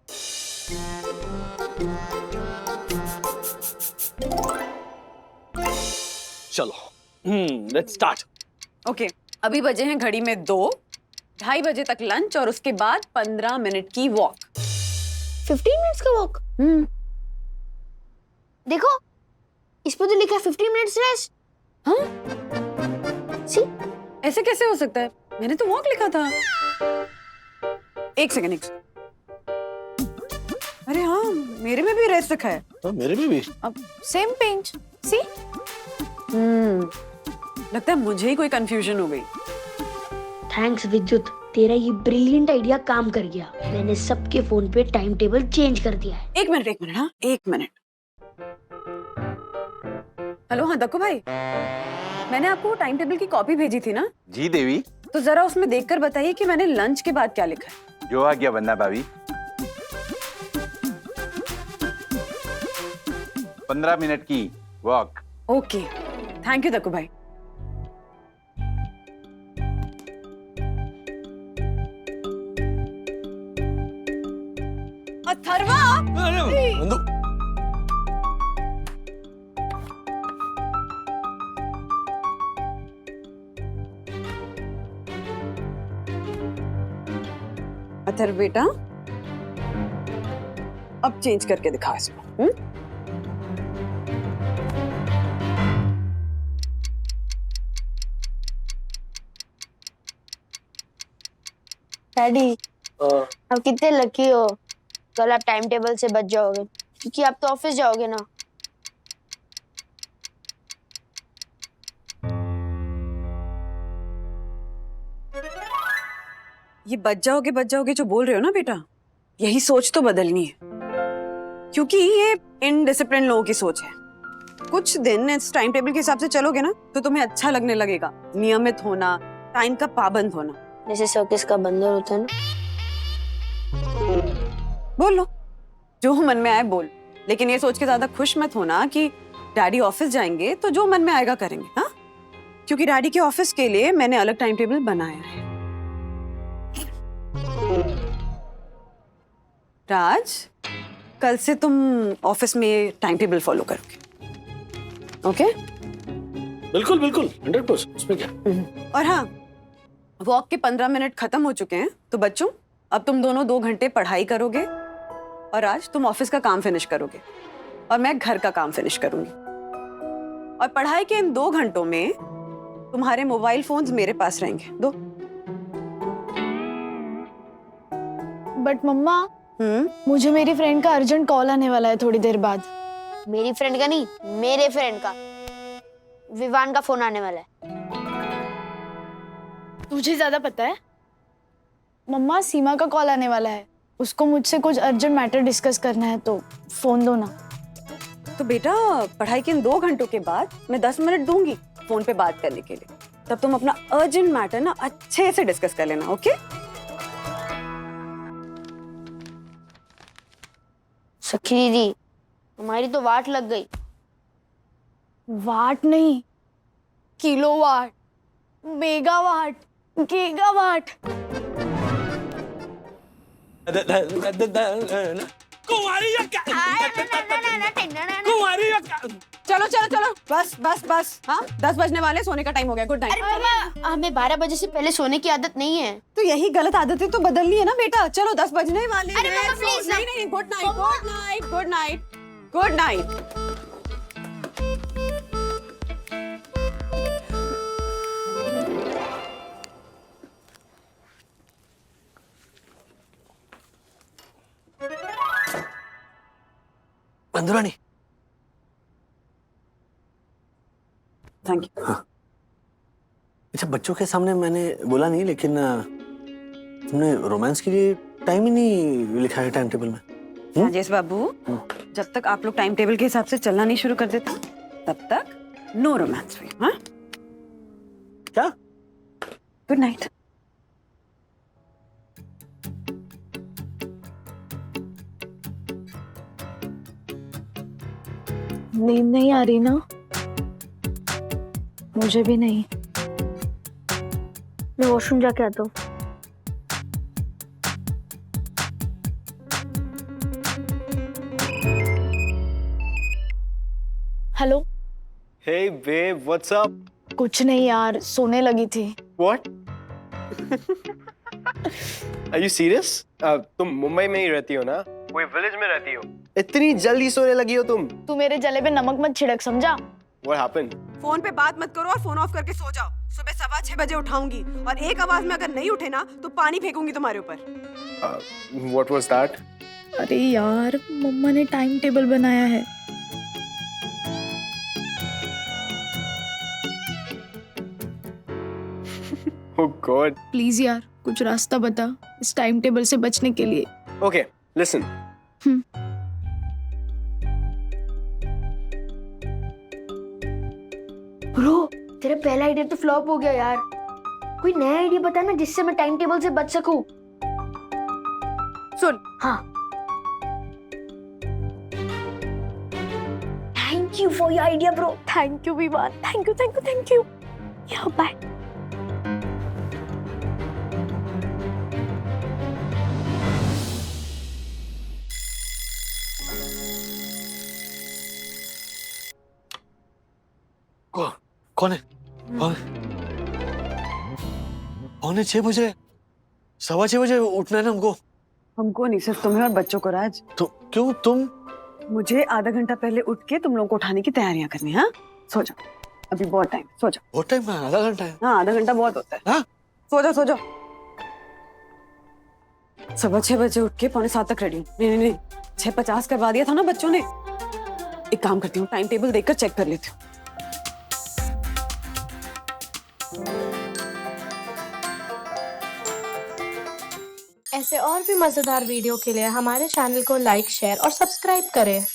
चलो, लेट्स स्टार्ट। ओके, अभी बजे हैं घड़ी में 2, 2:30 बजे तक लंच और उसके बाद 15 मिनट की वॉक। 15 मिनट्स का वॉक? देखो, इस पे तो लिखा है 15 मिनट्स रेस्ट। हाँ? सी, ऐसे कैसे हो सकता है? मैंने तो वॉक लिखा था। एक सेकंड। अरे हाँ, मेरे में भी रेस्ट लिखा है। तो मेरे में भी। अब सेम पेज। सी, लगता है मुझे ही कोई कंफ्यूजन हो गई। थैंक्स विद्युत, तेरा ये ब्रिलियंट आइडिया काम कर गया। मैंने सबके फोन पे टाइम टेबल चेंज कर दिया है। एक मिनट, हाँ, 1 मिनट। हेलो, हाँ दक्कू भाई, मैंने आपको टाइम टेबल की कॉपी भेजी थी ना? जी देवी। तो जरा उसमें देखकर बताइए कि मैंने लंच के बाद क्या लिखा है। जो आ गया वन्ना भाभी। 15 मिनट की walk. Okay, thank you Dakku भाई। अथर्वा, वंदू, अथर्व बेटा, अब चेंज करके दिखा इसको। डैडी, आप कितने लकी हो। कल आप टाइम टेबल से बच जाओगे, क्योंकि आप तो ऑफिस जाओगे ना। ये बच जाओगे जो बोल रहे हो ना बेटा, यही सोच तो बदलनी है, क्योंकि ये इनडिसिप्लिन लोगों की सोच है। कुछ दिन इस टाइम टेबल के हिसाब से चलोगे ना, तो तुम्हें अच्छा लगने लगेगा। नियमित होना, टाइम का पाबंद होना। जैसे सर्कस का बंदर होता है ना। बोल लो, जो मन में आए बोल, लेकिन ये सोच के ज्यादा खुश मत होना कि डैडी ऑफिस जाएंगे तो जो मन में आएगा करेंगे। हाँ, क्योंकि डैडी के ऑफिस के लिए मैंने अलग टाइम टेबल बनाया है। राज, कल से तुम ऑफिस में टाइम टेबल फॉलो करोगे, ओके? बिल्कुल बिल्कुल, 100%। उसमें क्या? और हाँ, वॉक के 15 मिनट खत्म हो चुके हैं, तो बच्चों अब तुम दोनों 2 घंटे पढ़ाई करोगे, और आज तुम ऑफिस का काम फिनिश करोगे और मैं घर का काम फिनिश करूंगी। और पढ़ाई के इन 2 घंटों में तुम्हारे मोबाइल फोन्स मेरे पास रहेंगे। दो। बट मम्मा, मुझे मेरी फ्रेंड का अर्जेंट कॉल आने वाला है थोड़ी देर बाद। मेरी फ्रेंड का नहीं, मेरे फ्रेंड का, विवान का फोन आने वाला है। तुझे ज्यादा पता है? मम्मा, सीमा का कॉल आने वाला है, उसको मुझसे कुछ अर्जेंट मैटर डिस्कस करना है, तो फोन दो ना। तो बेटा पढ़ाई के इन 2 घंटों के बाद मैं 10 मिनट दूंगी फोन पे बात करने के लिए, तब तुम अपना अर्जेंट मैटर ना अच्छे से डिस्कस कर लेना। ओके? सखी दीदी, हमारी तो वाट लग गई। वाट नहीं, किलोवाट, मेगावाट, गीगावाट। चलो चलो चलो, बस बस बस। हाँ, 10 बजने वाले, सोने का टाइम हो गया। Good night. हमें 12 बजे से पहले सोने की आदत नहीं है। तो यही गलत आदतें तो बदलनी है ना बेटा। चलो 10 बजने वाले हैं। मम्मा, प्लीज। नहीं नहीं, good night, good night, good night, good night. अंदरानी। Thank you. हाँ। अच्छा, बच्चों के सामने मैंने बोला नहीं, लेकिन तुमने रोमांस के लिए टाइम ही नहीं लिखा है टाइम टेबल में। राजेश बाबू, जब तक आप लोग टाइम टेबल के हिसाब से चलना नहीं शुरू कर देते तब तक नो रोमांस भी। हाँ, क्या? Good night. नींद नहीं आ रही ना? मुझे भी नहीं। मैं वॉशरूम जाके आता हूँ। Hello. Hey babe, what's up? कुछ नहीं यार, सोने लगी थी। What? Are you serious? तुम मुंबई में ही रहती हो ना? कोई विलेज में रहती हो? इतनी जल्दी सोने लगी हो तुम? तू मेरे जले पे नमक मत छिड़क, समझा? What happened? फोन पे बात मत करो और फोन ऑफ करके सो जाओ। सुबह 6:15 बजे उठाऊंगी और एक आवाज में अगर नहीं उठे ना तो पानी फेंकूंगी तुम्हारे ऊपर। What was that? अरे यार, मम्मा ने टाइम टेबल बनाया है। Oh God. प्लीज यार, कुछ रास्ता बता इस टाइम टेबल से बचने के लिए। Okay, listen. ब्रो, तेरा पहला आइडिया तो फ्लॉप हो गया यार। कोई नया आइडिया बता ना जिससे मैं टाइम टेबल से बच सकूं। सुन। हाँ। Thank you for your idea bro. Thank you Vivaan, thank you thank you thank you. या बाय। कौन है? पौने 6 बजे, 6:15 बजे उठना है ना हमको। हमको नहीं, सिर्फ तुम्हें और बच्चों को। राज, तो क्यों? तुम? मुझे आधा घंटा पहले उठ के तुम लोगों को उठाने की तैयारियां करनी है। हाँ, सो जाओ, अभी बहुत टाइम। सो जाओ। बहुत टाइम है? आधा घंटा है? हाँ, आधा घंटा बहुत होता है। हाँ? सो जाओ, सो जाओ। 6:15 बजे उठ के 6:45 तक रेडी। नहीं नहीं नहीं, 6:50 करवा दिया था ना बच्चों ने। एक काम करती हूँ, टाइम टेबल देखकर चेक कर लेती हूँ। ऐसे और भी मजेदार वीडियो के लिए हमारे चैनल को लाइक, शेयर और सब्सक्राइब करें।